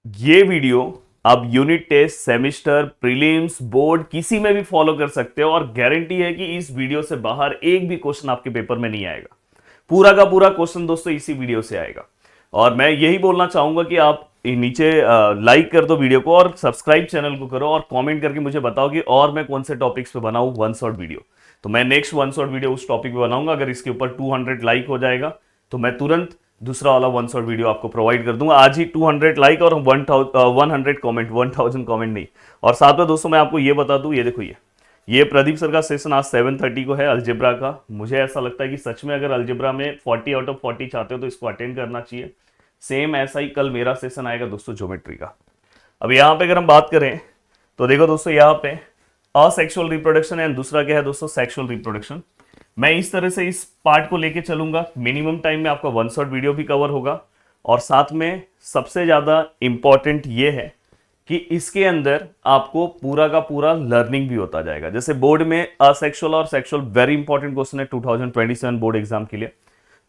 ये वीडियो आप unit test, semester, prelims, board किसी में भी फॉलो कर सकते हो और गारंटी है कि इस वीडियो से बाहर एक भी क्वेश्चन आपके पेपर में नहीं आएगा। पूरा का पूरा क्वेश्चन दोस्तों इसी वीडियो से आएगा। और मैं यही बोलना चाहूंगा कि आप नीचे लाइक कर दो वीडियो को और सब्सक्राइब चैनल को करो और कमेंट करके मुझे बताओ कि और मैं कौन से टॉपिक्स पे बनाऊं वन शॉट वीडियो। तो मैं नेक्स्ट वन शॉट वीडियो उस टॉपिक पे बनाऊंगा। अगर इसके ऊपर 200 लाइक हो जाएगा तो मैं तुरंत दूसरा वाला वन शॉट वीडियो आपको प्रोवाइड कर दूंगा। आज ही 200 लाइक और 100 कमेंट, 1000 कमेंट नहीं। और साथ में दोस्तों मैं आपको ये बता दूं, ये देखो ये प्रदीप सर का सेशन आज 7:30 को है अलजेब्रा का। मुझे ऐसा लगता है कि सच में अगर अलजेब्रा में 40 आउट ऑफ 40 चाहते हो तो इसको अटेंड करना चाहिए। सेम ऐसा ही कल मेरा सेशन आएगा दोस्तों ज्योमेट्री का। अब यहाँ पे अगर हम बात करें तो देखो दोस्तों, यहाँ पे असेक्सुअल रिप्रोडक्शन एंड दूसरा क्या है दोस्तों, सेक्सुअल रिप्रोडक्शन। मैं इस तरह से इस पार्ट को लेके चलूंगा। मिनिमम टाइम में आपका वन शॉट वीडियो भी कवर होगा और साथ में सबसे ज्यादा इंपॉर्टेंट ये है कि इसके अंदर आपको पूरा का पूरा लर्निंग भी होता जाएगा। जैसे बोर्ड में असेक्सुअल और सेक्सुअल वेरी इंपॉर्टेंट क्वेश्चन है 2027 बोर्ड एग्जाम के लिए।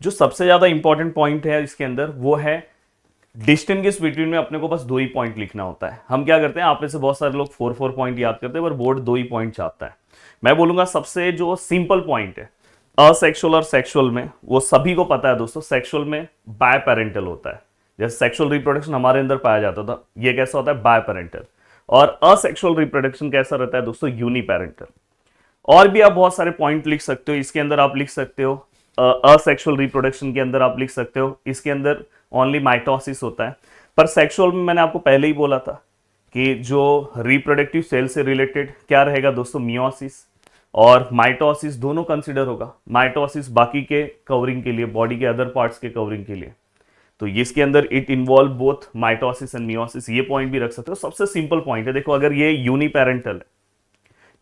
जो सबसे ज्यादा इंपॉर्टेंट पॉइंट है इसके अंदर वो है डिस्टिंग्विश बिटवीन में। अपने को बस 2 ही पॉइंट लिखना होता है। हम क्या करते हैं, आप में से बहुत सारे लोग 4 पॉइंट याद करते हैं पर बोर्ड 2 ही पॉइंट चाहता है। मैं बोलूंगा सबसे जो सिंपल पॉइंट है असेक्सुअल और सेक्सुअल में, वो सभी को पता है दोस्तों। सेक्सुअल में बाय पेरेंटल होता है। जैसे सेक्सुअल रिप्रोडक्शन हमारे अंदर पाया जाता था, ये कैसा होता है, बाय पेरेंटल। और असेक्सुअल रिप्रोडक्शन कैसा रहता है दोस्तों, यूनी पेरेंटल। और भी आप बहुत सारे पॉइंट लिख सकते हो इसके अंदर। आप लिख सकते हो असेक्सुअल रिप्रोडक्शन के अंदर आप लिख सकते हो इसके अंदर ओनली माइटोसिस होता है। पर सेक्सुअल में मैंने आपको पहले ही बोला था कि जो रिप्रोडक्टिव सेल से रिलेटेड क्या रहेगा दोस्तों, मियोसिस और माइटोसिस दोनों कंसिडर होगा। माइटोसिस बाकी के कवरिंग के लिए, बॉडी के अदर पार्ट्स के कवरिंग के लिए। तो इसके अंदर it involve both mitosis and meiosis. ये पॉइंट भी रख सकते हो। सबसे सिंपल पॉइंट है। देखो अगर ये यूनिपेरेंटल है,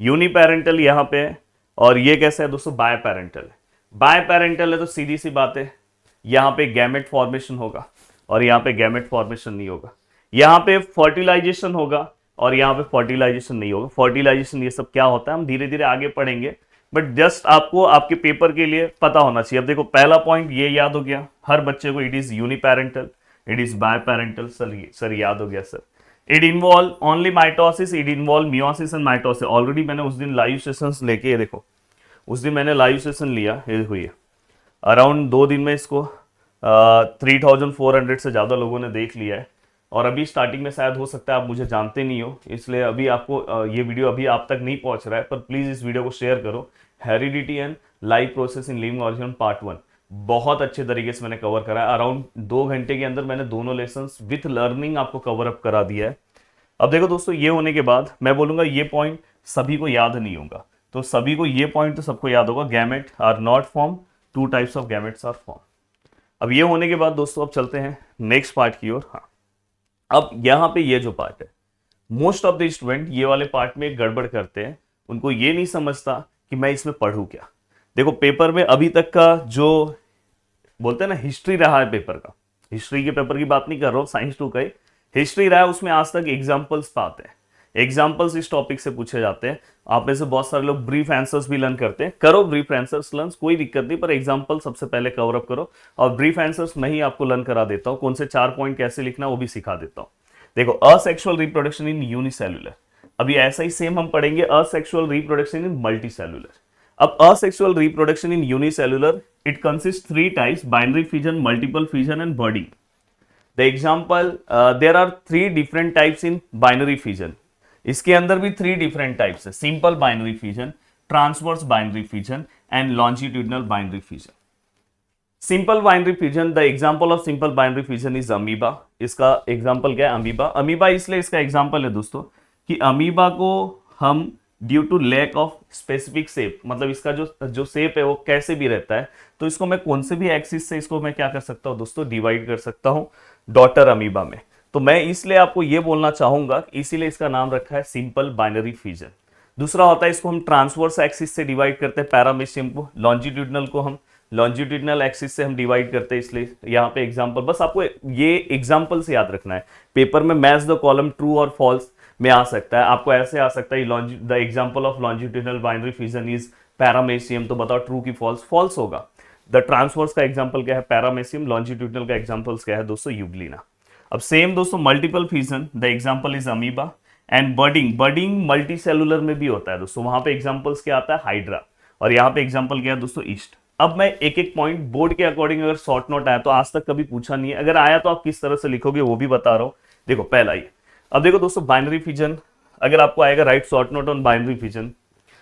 यूनिपेरेंटल यहाँ पे है, और ये कैसा है दोस्तों, बाय पेरेंटल है। बाय पेरेंटल है तो सीधी सी बात है यहाँ पे गैमेट फॉर्मेशन होगा और यहाँ पे गैमेट फॉर्मेशन नहीं होगा। यहाँ पे फर्टिलाइजेशन होगा और यहाँ पे फर्टिलाइजेशन नहीं होगा। फर्टिलाइजेशन ये सब क्या होता है हम धीरे धीरे आगे पढ़ेंगे, बट जस्ट आपको आपके पेपर के लिए पता होना चाहिए। अब देखो पहला पॉइंट ये याद हो गया हर बच्चे को, it is uniparental, it is by parental. Sir याद हो गया sir. It involve only mitosis, it involve meiosis and mitosis. Already मैंने उस दिन लाइव सेशंस लेके, ये देखो उस दिन मैंने लाइव सेशन लिया, ये देखो ये अराउंड 2 दिन में इसको 3400 से ज़्यादा लोगों ने देख लिया है। और अभी स्टार्टिंग में शायद हो सकता है आप मुझे जानते नहीं हो, इसलिए अभी आपको ये वीडियो अभी आप तक नहीं पहुंच रहा है। पर प्लीज़ इस वीडियो को शेयर करो। Heredity and live process in living organism part 1 बहुत अच्छे तरीके से मैंने कवर करा है। अराउंड 2 घंटे के अंदर मैंने दोनों लेसन्स विथ लर्निंग आपको कवर अप करा दिया है। अब देखो दोस्तों, ये होने के बाद मैं बोलूंगा ये पॉइंट सभी को याद नहीं होगा, तो सभी को ये पॉइंट तो सबको याद होगा। Gamete are not form, 2 types of gametes are form. अब ये होने के बाद दोस्तों अब चलते हैं नेक्स्ट पार्ट की ओर। हाँ, अब यहाँ पे ये जो पार्ट है, मोस्ट ऑफ द स्टूडेंट ये वाले पार्ट में गड़बड़ करते हैं। उनको ये नहीं समझता कि मैं इसमें पढ़ूं क्या। देखो पेपर में अभी तक का जो बोलते हैं ना हिस्ट्री रहा है पेपर का, हिस्ट्री के पेपर की बात नहीं कर रहा हूँ, साइंस 2 का ही हिस्ट्री रहा है, उसमें आज तक एग्जाम्पल्स पाते हैं। एग्जाम्पल्स इस टॉपिक से पूछे जाते हैं। आप में से बहुत सारे लोग ब्रीफ आंसर्स भी लर्न करते हैं, करो ब्रीफ आंसर्स लर्न, कोई दिक्कत नहीं, पर एग्जाम्पल सबसे पहले कवर अप करो। और ब्रीफ आंसर्स मैं ही आपको लर्न करा देता हूँ, कौन से 4 पॉइंट कैसे लिखना वो भी सिखा देता हूँ। देखो असेक्सुअल रिप्रोडक्शन इन यूनिसेल्युलर, अभी ऐसा ही सेम हम पढ़ेंगे असेक्सुअल रिप्रोडक्शन इन मल्टीसेल्युलर। अब asexual reproduction in unicellular it consist 3 types, binary fission, multiple fission and budding. The example there are 3 different types in binary fission. इसके अंदर भी 3 different types है, simple binary fission, transverse binary fission and longitudinal binary fission. Simple binary fission, the example of simple binary fission is amoeba. इसका example क्या है, amoeba. Amoeba इसलिए इसका example है दोस्तों कि अमीबा को हम due to lack of specific shape, मतलब इसका जो शेप है वो कैसे भी रहता है, तो इसको मैं कौन से भी एक्सिस से इसको मैं क्या कर सकता हूँ दोस्तों, डिवाइड कर सकता हूँ डॉटर अमीबा में। तो मैं इसलिए आपको ये बोलना चाहूंगा, इसीलिए इसका नाम रखा है सिंपल बाइनरी फिजन। दूसरा होता है इसको हम ट्रांसवर्स एक्सिस से डिवाइड करते हैं पैरामीशियम को, लॉन्जिट्यूडनल को हम लॉन्जिट्यूडनल एक्सिस से हम डिवाइड करते हैं, इसलिए यहाँ पे एग्जांपल, बस आपको ये एग्जांपल से याद रखना है। पेपर में मैच द कॉलम ट्रू और फॉल्स में आ सकता है, आपको ऐसे आ सकता है the example of longitudinal binary fission is paramecium, तो बताओ ट्रू की फॉल्स, फॉल्स होगा। द ट्रांसवर्स का एग्जांपल क्या है, पैरामीशियम, लॉन्जिट्यूडनल का एग्जांपल्स क्या है दोस्तों, यूग्लिना। अब सेम दोस्तों multiple fission, the example is amoeba. And budding, budding multi cellular में भी होता है दोस्तों, वहां पे एग्जांपल्स क्या आता है, हाइड्रा। और यहाँ पे एग्जांपल क्या है दोस्तों, ईस्ट। अब मैं एक एक पॉइंट बोर्ड के अकॉर्डिंग, अगर शॉर्ट नोट आया तो आज तक कभी पूछा नहीं है, अगर आया तो आप किस तरह से लिखोगे वो भी बता रहा हूं। देखो पहला ही, अब देखो दोस्तों बाइनरी फिजन, अगर आपको आएगा right short note on binary fission.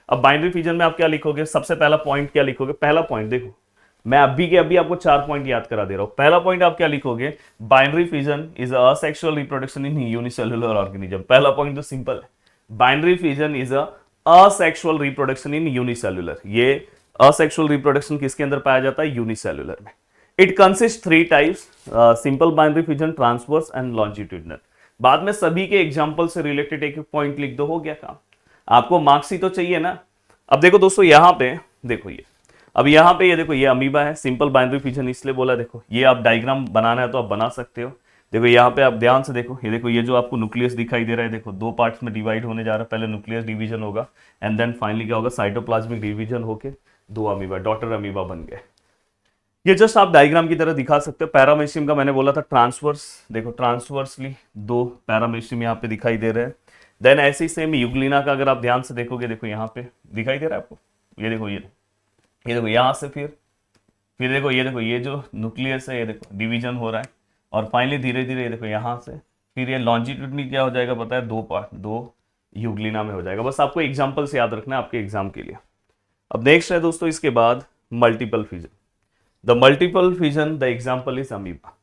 अब बाइनरी फिजन में आप क्या लिखोगे, सबसे पहला पॉइंट क्या लिखोगे, पहला पॉइंट देखो मैं अभी के अभी आपको 4 पॉइंट याद करा दे रहा हूं। पहला पॉइंट आप क्या लिखोगे, binary fission is a sexual reproduction in unicellular organism. पहला पॉइंट तो सिंपल है, binary fission is a asexual reproduction in unicellular. ये असेक्सुअल रिप्रोडक्शन किसके अंदर पाया जाता है, यूनिसेलुलर में। It consist 3 types, simple binary fission, transverse and longitudinal. बाद में सभी के एग्जांपल से रिलेटेड एक एक पॉइंट लिख दो, हो गया काम। आपको मार्क्स ही तो चाहिए ना। अब देखो दोस्तों यहां पे देखो, ये अब यहां पे ये देखो, ये अमीबा है, सिंपल बाइनरी फिजन इसलिए बोला। देखो ये आप डायग्राम बनाना है तो आप बना सकते हो। देखो यहाँ पे आप ध्यान से देखो, ये देखो ये जो आपको न्यूक्लियस दिखाई दे रहा है, देखो 2 पार्ट्स में डिवाइड होने जा रहा है। पहले न्यूक्लियस डिवीजन होगा एंड देन फाइनली क्या होगा, साइटोप्लाज्मिक डिवीजन होके 2 अमीबा, डॉटर अमीबा बन गए। ये जस्ट आप डायग्राम की तरह दिखा सकते हो। पैरामेशियम का मैंने बोला था ट्रांसवर्स, देखो ट्रांसवर्सली 2 पैरामेशियम यहाँ पे दिखाई दे रहे हैं। देन ऐसे ही सेम यूग्लिना का अगर आप ध्यान से देखोगे, देखो यहाँ पे दिखाई दे रहा है आपको, ये देखो ये देखो यहाँ से फिर देखो ये जो न्यूक्लियस है, ये देखो डिवीजन हो रहा है और फाइनली धीरे धीरे ये देखो यहाँ से फिर ये लॉन्जिट्यूडनली क्या हो जाएगा पता है, 2 पार्ट, 2 यूग्लिना में हो जाएगा। बस आपको एग्जाम्पल से याद रखना है आपके एग्जाम के लिए। अब नेक्स्ट है दोस्तों इसके बाद multiple fission. The multiple fission, the example is amoeba.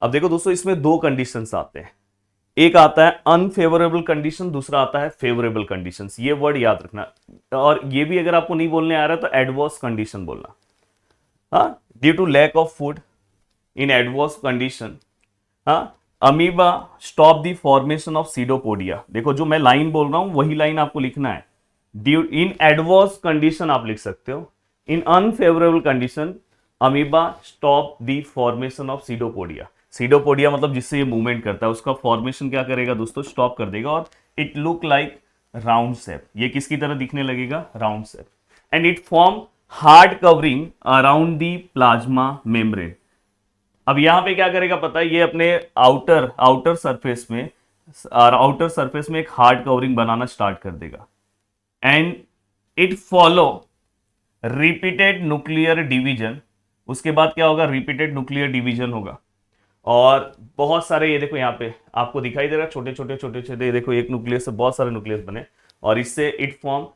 अब देखो दोस्तों इसमें 2 कंडीशंस आते हैं, एक आता है अनफेवरेबल कंडीशन, दूसरा आता है फेवरेबल कंडीशंस। ये वर्ड याद रखना। और ये भी अगर आपको नहीं बोलने आ रहा है तो एडवर्स कंडीशन बोलना। हाँ, due to lack of food in adverse condition, हाँ, amoeba stop the formation of pseudopodia. देखो जो मैं लाइन बोल रहा हूं वही लाइन आपको लिखना है। ड्यू इन एडवर्स कंडीशन आप लिख सकते हो, in unfavourable condition amoeba stop the formation of pseudopodia. Pseudopodia मतलब जिससे ये मूवमेंट करता है उसका फॉर्मेशन क्या करेगा दोस्तों, स्टॉप कर देगा। और it look like round shape, ये किसकी तरह दिखने लगेगा, round shape. And it form hard covering around the plasma membrane. अब यहां पे क्या करेगा पता है, ये अपने आउटर सरफेस में एक हार्ड कवरिंग बनाना स्टार्ट कर देगा। And it follow repeated nuclear division. उसके बाद क्या होगा, रिपीटेड न्यूक्लियर डिवीजन होगा और बहुत सारे, ये देखो यहाँ पे आपको दिखाई दे रहा है छोटे छोटे, देखो एक न्यूक्लियस से बहुत सारे न्यूक्लियस बने और इससे it form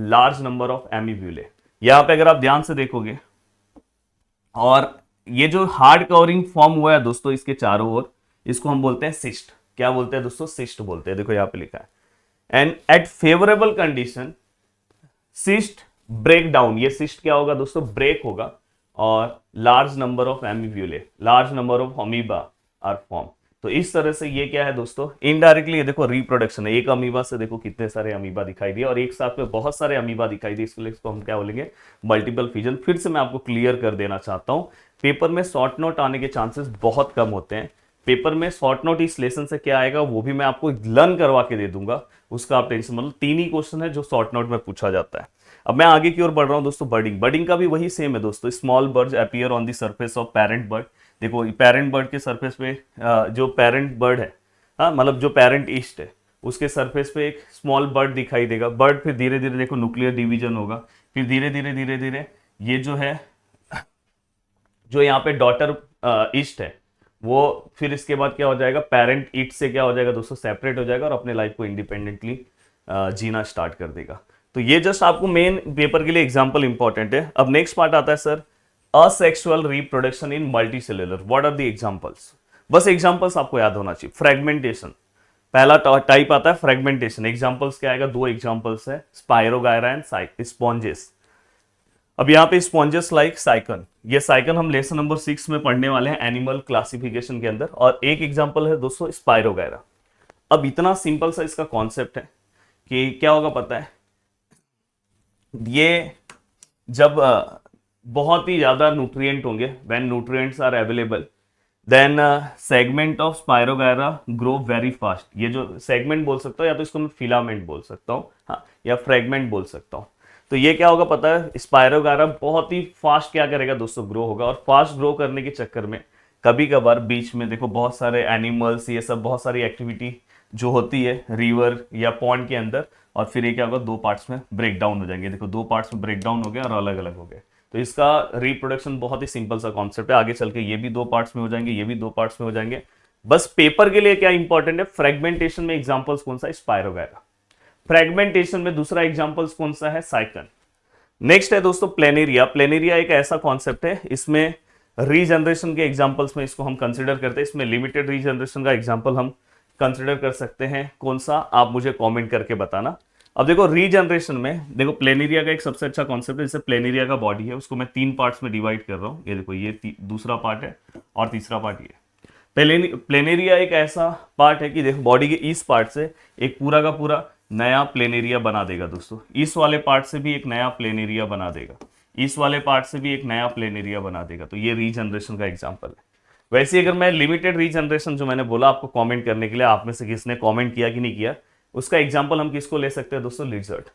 large number of amoebulae. यहाँ पे अगर आप ध्यान से देखोगे, और ये जो हार्ड कवरिंग फॉर्म हुआ है दोस्तों इसके चारों ओर, इसको हम बोलते हैं सिस्ट। क्या बोलते हैं दोस्तों, सिस्ट बोलते हैं। देखो यहाँ पे लिखा है। And at favourable condition cyst break down. ये सिस्ट क्या होगा दोस्तों, ब्रेक होगा और large number of amoebulae, large number of amoeba are form. तो इस तरह से ये क्या है दोस्तों, इनडायरेक्टली ये देखो रिप्रोडक्शन है। एक अमीबा से देखो कितने सारे अमीबा दिखाई दिए और एक साथ में बहुत सारे अमीबा दिखाई दिए, इसको हम क्या बोलेंगे, मल्टीपल फिजन। फिर से मैं आपको क्लियर कर देना चाहता हूं, पेपर में शॉर्ट नोट आने के चांसेस बहुत कम होते हैं। पेपर में शॉर्ट नोट इस लेसन से क्या आएगा वो भी मैं आपको लर्न करवा के दे दूंगा, उसका आप टेंशन मतलब 3 ही क्वेश्चन है जो शॉर्ट नोट में पूछा जाता है। अब मैं आगे की ओर बढ़ रहा हूं दोस्तों, बर्डिंग। बर्डिंग का भी वही सेम है दोस्तों, small birds appear on the surface of parent bird. देखो पेरेंट बर्ड के सरफेस पे जो पेरेंट बर्ड है, हाँ मतलब जो पेरेंट ईस्ट है, उसके सरफेस पे एक स्मॉल बर्ड दिखाई देगा। बर्ड फिर धीरे धीरे देखो न्यूक्लियर डिवीजन होगा, फिर धीरे धीरे ये जो है, जो यहाँ पे डॉटर ईस्ट है, वो फिर इसके बाद क्या हो जाएगा, पेरेंट ईस्ट से क्या हो जाएगा दोस्तों, सेपरेट हो जाएगा और अपने लाइफ को इंडिपेंडेंटली जीना स्टार्ट कर देगा। तो ये जस्ट आपको मेन पेपर के लिए एग्जांपल इंपॉर्टेंट है। अब नेक्स्ट पार्ट आता है sir, asexual reproduction in multicellular, what are the examples. बस एग्जांपल्स आपको याद होना चाहिए। फ्रेगमेंटेशन, पहला टाइप आता है फ्रेगमेंटेशन। एग्जांपल्स क्या आएगा, 2 एग्जांपल्स है, स्पायरोगायरा एंड स्पॉन्जेस। अब यहाँ पे स्पॉन्जेस लाइक साइकन, ये साइकन हम लेसन नंबर 6 में पढ़ने वाले हैं एनिमल क्लासिफिकेशन के अंदर। और एक एग्जांपल है दोस्तों स्पायरोगायरा। अब इतना सिंपल सा इसका कॉन्सेप्ट है कि क्या होगा पता है, ये जब बहुत ही ज्यादा न्यूट्रिएंट होंगे, when nutrients are available, then segment of spirogyra grow very fast. ये जो सेगमेंट बोल सकता हूँ, या तो इसको मैं फिलामेंट बोल सकता हूँ, हाँ, या फ्रेगमेंट बोल सकता हूँ। तो ये क्या होगा पता है, स्पायरोगायरा बहुत ही फास्ट क्या करेगा दोस्तों, ग्रो होगा। और फास्ट ग्रो करने के चक्कर में कभी कभार बीच में देखो बहुत सारे एनिमल्स, ये सब बहुत सारी एक्टिविटी जो होती है रिवर या पॉन्ड के अंदर, और फिर ये क्या होगा, दो पार्ट्स में ब्रेक डाउन हो जाएंगे। देखो दो पार्ट्स में ब्रेक डाउन हो गया और अलग अलग हो गए। तो इसका रिप्रोडक्शन बहुत ही सिंपल सा कॉन्सेप्ट है। आगे चल के ये भी दो पार्ट्स में हो जाएंगे, ये भी दो पार्ट्स में हो जाएंगे। बस पेपर के लिए क्या इंपॉर्टेंट है, फ्रेगमेंटेशन में एग्जांपल्स कौन सा है, स्पायरोगैरा। फ्रेगमेंटेशन में दूसरा एग्जांपल्स कौन सा है, साइकन। नेक्स्ट है दोस्तों प्लेनेरिया। प्लेनेरिया एक ऐसा कॉन्सेप्ट है, इसमें रीजनरेशन के एग्जांपल्स में इसको हम कंसिडर करते हैं। इसमें लिमिटेड रीजनरेशन का एग्जांपल हम कंसिडर कर सकते हैं, कौन सा आप मुझे कमेंट करके बताना। अब देखो रीजनरेशन में देखो प्लेनेरिया का एक सबसे अच्छा कॉन्सेप्ट है। जैसे प्लेनेरिया का बॉडी है, उसको मैं 3 पार्ट्स में डिवाइड कर रहा हूं। ये देखो ये दूसरा पार्ट है और तीसरा पार्ट ये। प्लेनेरिया एक ऐसा पार्ट है कि देखो बॉडी के इस पार्ट से एक पूरा का पूरा नया प्लेनेरिया बना देगा दोस्तों। इस वाले पार्ट से भी एक नया प्लेनेरिया बना देगा, इस वाले पार्ट से भी एक नया प्लेनेरिया बना देगा। तो ये रीजनरेशन का एग्जांपल है। वैसे अगर मैं लिमिटेड रीजनरेशन जो मैंने बोला आपको कमेंट करने के लिए, आप में से किसने कमेंट किया कि नहीं किया, उसका एग्जांपल हम किसको ले सकते हैं दोस्तों, लिजर्ड।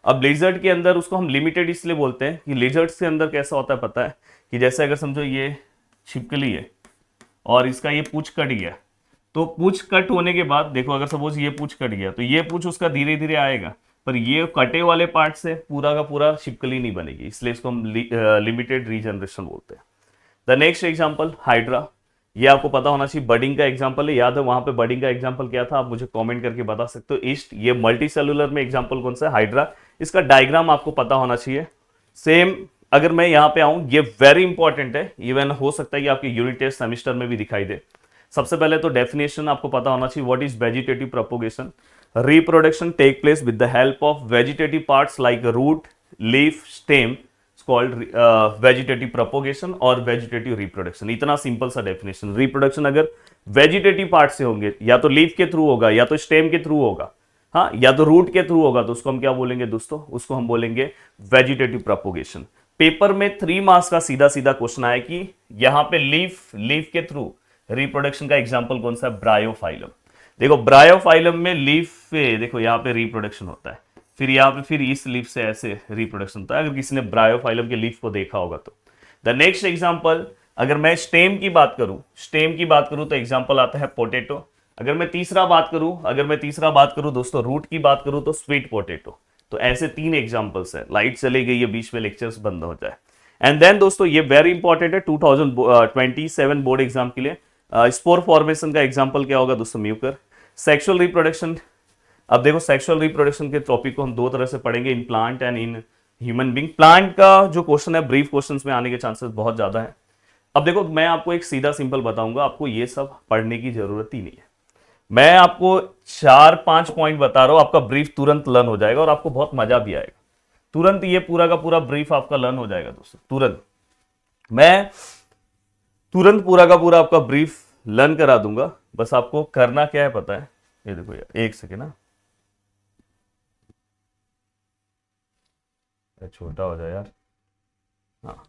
अब लिजर्ड के अंदर उसको हम लिमिटेड इसलिए बोलते हैं कि लिजर्ड्स के अंदर कैसा होता है पता है, कि जैसे अगर समझो ये छिपकली है और इसका ये पूंछ कट गया, तो पूंछ कट होने के बाद देखो अगर सपोज ये पूंछ कट गया तो ये पूंछ उसका धीरे धीरे आएगा, पर ये कटे वाले पार्ट से पूरा का पूरा छिपकली नहीं बनेगी, इसलिए इसको हम लिमिटेड रीजनरेशन बोलते हैं। The next example hydra. ये आपको पता होना चाहिए, बडिंग का एग्जांपल है। याद है वहां पे बडिंग का एग्जांपल क्या था, आप मुझे कमेंट करके बता सकते हो। ईस्ट, ये मल्टी सेलुलर में एग्जांपल कौन सा है, हाइड्रा। इसका डायग्राम आपको पता होना चाहिए। सेम अगर मैं यहाँ पे आऊं, ये वेरी इंपॉर्टेंट है, इवन हो सकता है कि आपके यूनिट टेस्ट सेमिस्टर में भी दिखाई दे। सबसे पहले तो डेफिनेशन आपको पता होना चाहिए, what is vegetative propagation. Reproduction take place with the help of vegetative parts like root, leaf, stem, called vegetative propagation और वेजिटेटिव रिप्रोडक्शन। इतना सिंपल सा डेफिनेशन। रिप्रोडक्शन अगर वेजिटेटिव पार्ट से होंगे, या तो लीफ के थ्रू होगा, या तो स्टेम के थ्रू होगा, हाँ, या तो रूट के थ्रू होगा, तो उसको हम क्या बोलेंगे दोस्तों, उसको हम बोलेंगे वेजिटेटिव प्रोपोगेशन। पेपर में 3 मार्क्स का सीधा सीधा क्वेश्चन आया कि यहाँ पे लीफ के थ्रू रिप्रोडक्शन का एग्जाम्पल कौन सा है, ब्रायोफाइलम। देखो ब्रायोफाइलम में लीफ पे देखो यहाँ पे रिप्रोडक्शन होता है, फिर यहाँ पे फिर इस लीफ से ऐसे रिप्रोडक्शन होता है, अगर किसी ने ब्रायोफाइलम के लीफ को देखा होगा तो। द नेक्स्ट एग्जाम्पल, अगर मैं स्टेम की बात करूं तो एग्जाम्पल आता है पोटैटो। अगर मैं तीसरा बात करूं दोस्तों, रूट की बात करूं तो स्वीट पोटैटो। तो ऐसे 3 एग्जाम्पल्स है। लाइट चली गई है, बीच में लेक्चर्स बंद हो जाए। एंड देन दोस्तों ये वेरी इंपॉर्टेंट है 2027 बोर्ड एग्जाम के लिए। स्पोर फॉर्मेशन का एग्जाम्पल क्या होगा दोस्तों, म्यूकर। सेक्सुअल रिप्रोडक्शन, अब देखो सेक्सुअल रिप्रोडक्शन के टॉपिक को हम 2 तरह से पढ़ेंगे, in plant and in human being. Plant का जो क्वेश्चन है ब्रीफ क्वेश्चंस में आने के चांसेस बहुत ज्यादा है। अब देखो मैं आपको एक सीधा सिंपल बताऊंगा, आपको ये सब पढ़ने की जरूरत ही नहीं है। मैं आपको 4-5 पॉइंट बता रहा हूं, आपका ब्रीफ तुरंत लर्न हो जाएगा और आपको बहुत मजा भी आएगा। तुरंत ये पूरा का पूरा ब्रीफ आपका लर्न हो जाएगा दोस्तों, तुरंत। मैं तुरंत पूरा का पूरा आपका ब्रीफ लर्न करा दूंगा। बस आपको करना क्या है पता है, ये देखो यार, एक सेकेंड ना, छोटा हो जाए यार, हाँ।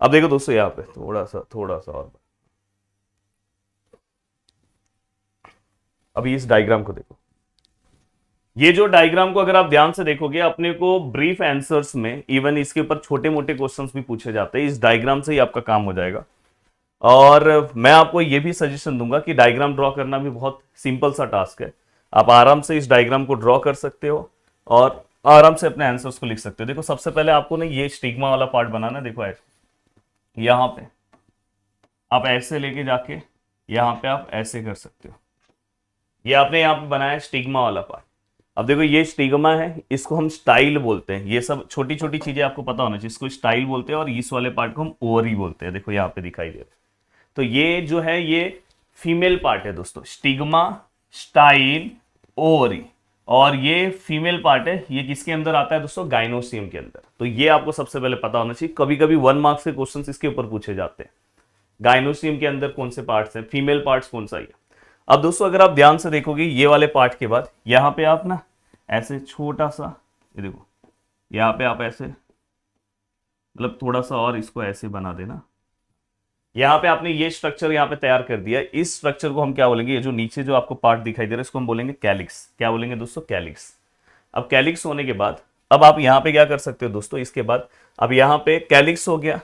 अब देखो दोस्तों यहाँ पे थोड़ा सा और, अभी इस डायग्राम को देखो। ये जो डायग्राम को अगर आप ध्यान से देखोगे, अपने को ब्रीफ आंसर्स में इवन इसके ऊपर छोटे मोटे क्वेश्चंस भी पूछे जाते हैं। इस डायग्राम से ही आपका काम हो जाएगा। और मैं आपको ये भी सजेशन दूंगा कि डायग्राम ड्रॉ करना भी बहुत सिंपल सा टास्क है। आप आराम से इस डायग्राम को ड्रॉ कर सकते हो और आराम से अपने आंसर्स को लिख सकते हो। देखो सबसे पहले आपको ना ये स्टिग्मा वाला पार्ट बनाना है। देखो ऐसे यहाँ पे आप ऐसे लेके जाके यहाँ पे आप ऐसे कर सकते हो। ये आपने यहाँ पे बनाया स्टिग्मा वाला पार्ट। अब देखो ये स्टिग्मा है, इसको हम स्टाइल बोलते हैं। ये सब छोटी छोटी चीजें आपको पता होना चाहिए, इसको स्टाइल बोलते हैं। और इस वाले पार्ट को हम ओवरी बोलते हैं। देखो यहाँ पे दिखाई दे रहा है। तो ये जो है ये फीमेल पार्ट है दोस्तों, स्टिग्मा, स्टाइल, ओवरी। और ये फीमेल पार्ट है, ये किसके अंदर आता है दोस्तों, गाइनोसियम के अंदर। तो ये आपको सबसे पहले पता होना चाहिए। कभी कभी 1 मार्क्स के क्वेश्चन इसके ऊपर पूछे जाते हैं, गाइनोसियम के अंदर कौन से पार्ट्स हैं, फीमेल पार्ट्स कौन सा है। अब दोस्तों अगर आप ध्यान से देखोगे ये वाले पार्ट के बाद यहाँ पे आप ना ऐसे छोटा सा, ये देखो यहाँ पे आप ऐसे मतलब थोड़ा सा और इसको ऐसे बना देना। यहाँ पे आपने ये स्ट्रक्चर यहाँ पे तैयार कर दिया। इस स्ट्रक्चर को हम क्या बोलेंगे, ये जो नीचे जो आपको पार्ट दिखाई दे रहा है इसको हम बोलेंगे कैलिक्स। क्या बोलेंगे दोस्तों, कैलिक्स। अब कैलिक्स होने के बाद अब आप यहां पे क्या कर सकते हो दोस्तों, इसके बाद अब यहां पे कैलिक्स हो गया,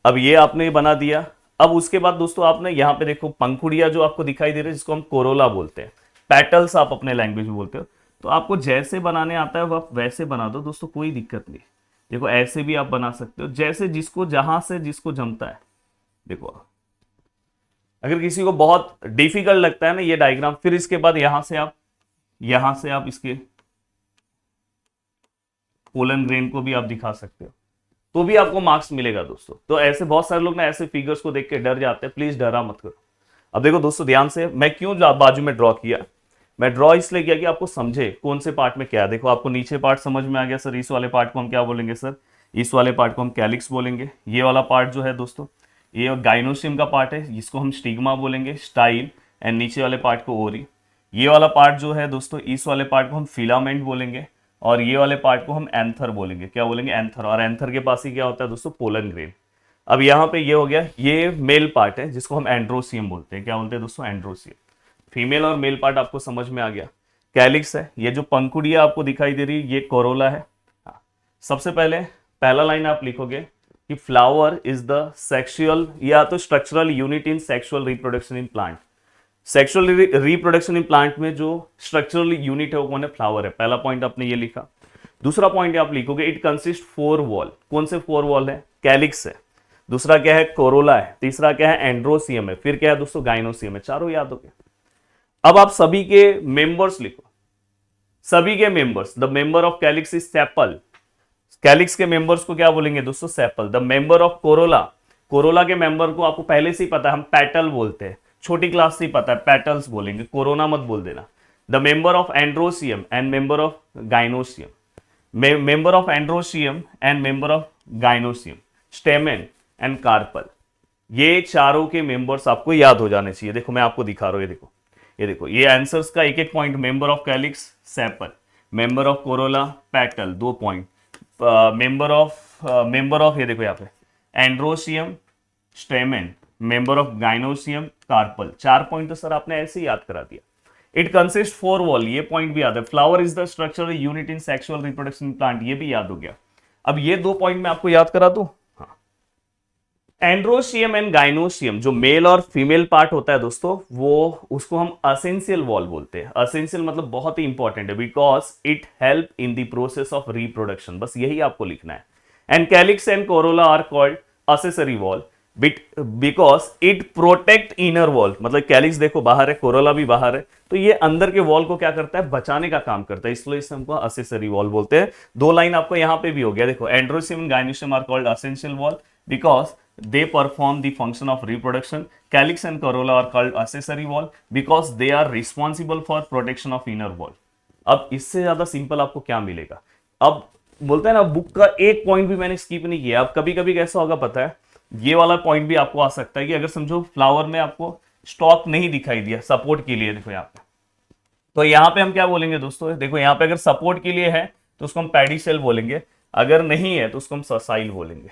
अब ये आपने बना दिया। अब उसके बाद दोस्तों आपने यहाँ पे देखो पंखुड़िया जो आपको दिखाई दे रही है, जिसको हम कोरोला बोलते हैं, पेटल्स आप अपने लैंग्वेज में बोलते हो। तो आपको जैसे बनाने आता है वो आप वैसे बना दो दोस्तों, कोई दिक्कत नहीं। देखो ऐसे भी आप बना सकते हो, जैसे जिसको जहां से जिसको जमता है। देखो अगर किसी को बहुत डिफिकल्ट लगता है ना ये डायग्राम, फिर इसके बाद यहां से आप इसके पोलन ग्रेन को भी आप दिखा सकते हो, तो भी आपको मार्क्स मिलेगा दोस्तों। तो ऐसे बहुत सारे लोग ना ऐसे फिगर्स को देख के डर जाते हैं, प्लीज डरा मत करो। अब देखो दोस्तों ध्यान से, मैं क्यों बाजू में ड्रॉ किया, मैं ड्रॉ इसलिए किया कि आपको समझे कौन से पार्ट में क्या है। देखो आपको नीचे पार्ट समझ में आ गया सर, इस वाले पार्ट को हम क्या बोलेंगे सर, इस वाले पार्ट को हम कैलिक्स बोलेंगे। ये वाला पार्ट जो है दोस्तों ये गाइनोसियम का पार्ट है, जिसको हम स्टिग्मा बोलेंगे, स्टाइल, एंड नीचे वाले पार्ट को ओरी। ये वाला पार्ट जो है दोस्तों, इस वाले पार्ट को हम फिलामेंट बोलेंगे, और ये वाले पार्ट को हम एंथर बोलेंगे। क्या बोलेंगे, एंथर। और एंथर के पास ही क्या होता है दोस्तों, पोलन ग्रेन। अब यहाँ पे ये हो गया, ये मेल पार्ट है जिसको हम एंड्रोसियम बोलते हैं। क्या बोलते हैं दोस्तों, एंड्रोसियम। फीमेल और मेल पार्ट आपको समझ में आ गया। कैलिक्स है, ये जो पंखुड़िया आपको दिखाई दे रही है ये कोरोला है। सबसे पहले पहला लाइन आप लिखोगे कि फ्लावर इज द सेक्सुअल या तो structural unit in sexual reproduction in plant. Sexual reproduction in plant में जो स्ट्रक्चरल यूनिट है वो कौन है, फ्लावर है। पहला पॉइंट आपने ये लिखा। दूसरा पॉइंट आप लिखोगे इट कंसिस्ट 4 वॉल। कौन से 4 वॉल है, कैलिक्स है, दूसरा क्या है कोरोला है, तीसरा क्या है एंड्रोसियम है, फिर क्या है दोस्तों गाइनोसियम है। चारों याद हो गए। अब आप सभी के मेंबर्स लिखो, सभी के members. The member of calyx is sepal. Calyx के मेंबर्स को क्या बोलेंगे दोस्तों, sepal. The member of Corolla, Corolla के मेंबर को आपको पहले से ही पता है हम पेटल बोलते हैं, छोटी क्लास से ही पता है, पेटल्स बोलेंगे, कोरोना मत बोल देना। The member of androecium and member of gynoecium, member of androecium and member of gynoecium, stamen and carpel. ये चारों के मेंबर्स आपको याद हो जाने चाहिए। देखो मैं आपको दिखा रहा हूं, ये देखो ये आंसर्स का एक एक point. Member of calyx sepal, member of corolla petal 2 point, member of ये देखो यहाँ पे androecium stamen, member of gynoecium carpel. 4 point तो सर आपने ऐसे ही याद करा दिया। इट कंसिस्ट 4 वॉल, ये पॉइंट भी याद है। Flower is the structural unit in sexual reproduction plant, ये भी याद हो गया। अब ये 2 पॉइंट मैं आपको याद करा दूं। हाँ, एंड्रोसियम एंड गाइनोसियम जो मेल और फीमेल पार्ट होता है दोस्तों, वो उसको हम असेंशियल वॉल बोलते हैं। असेंशियल मतलब बहुत ही इंपॉर्टेंट है, because it help in the process of reproduction. बस यही आपको लिखना है। And calyx and corolla are called accessory whorl because it protect inner whorl. मतलब कैलिक्स देखो बाहर है, कोरोला भी बाहर है, तो ये अंदर के वॉल को क्या करता है, बचाने का काम करता है, इसलिए इसे हमको असेसरी वॉल बोलते हैं। 2 लाइन आपको यहां पे भी हो गया। देखो androecium and gynoecium are called essential whorl because they perform the function of reproduction. Calyx and corolla are called accessory wall because they are responsible for protection of inner wall. अब इससे ज्यादा सिंपल आपको क्या मिलेगा। अब बोलते हैं ना बुक का एक पॉइंट भी मैंने स्किप नहीं किया। अब कभी कभी कैसा होगा पता है, ये वाला पॉइंट भी आपको आ सकता है कि अगर समझो फ्लावर में आपको स्टॉक नहीं दिखाई दिया सपोर्ट के लिए, देखो यहाँ पे, तो यहाँ पे हम क्या बोलेंगे दोस्तों, देखो यहाँ पे अगर सपोर्ट के लिए है तो उसको हम पैडीसेल बोलेंगे, अगर नहीं है तो उसको हम ससाइल बोलेंगे।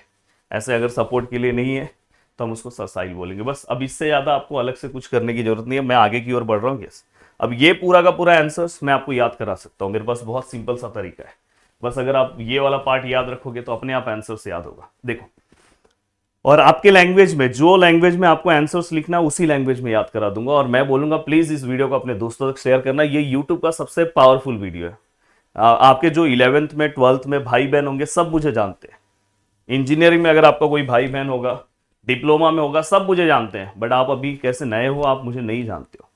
ऐसे अगर सपोर्ट के लिए नहीं है तो हम उसको ससाइल बोलेंगे। बस अब इससे ज्यादा आपको अलग से कुछ करने की जरूरत नहीं है। मैं आगे की ओर बढ़ रहा हूँ। यस, अब ये पूरा का पूरा आंसर्स मैं आपको याद करा सकता हूँ। मेरे पास बहुत सिंपल सा तरीका है, बस अगर आप ये वाला पार्ट याद रखोगे तो अपने आप आंसर्स याद होगा। देखो, और आपके लैंग्वेज में, जो लैंग्वेज में आपको आंसर्स लिखना उसी लैंग्वेज में याद करा दूंगा। और मैं बोलूंगा प्लीज इस वीडियो को अपने दोस्तों तक शेयर करना। ये यूट्यूब का सबसे पावरफुल वीडियो है। आपके जो 11th में 12th में भाई बहन होंगे सब मुझे जानते हैं। इंजीनियरिंग में अगर आपका कोई भाई बहन होगा, डिप्लोमा में होगा, सब मुझे जानते हैं। बट आप अभी कैसे नए हो, आप मुझे नहीं जानते हो।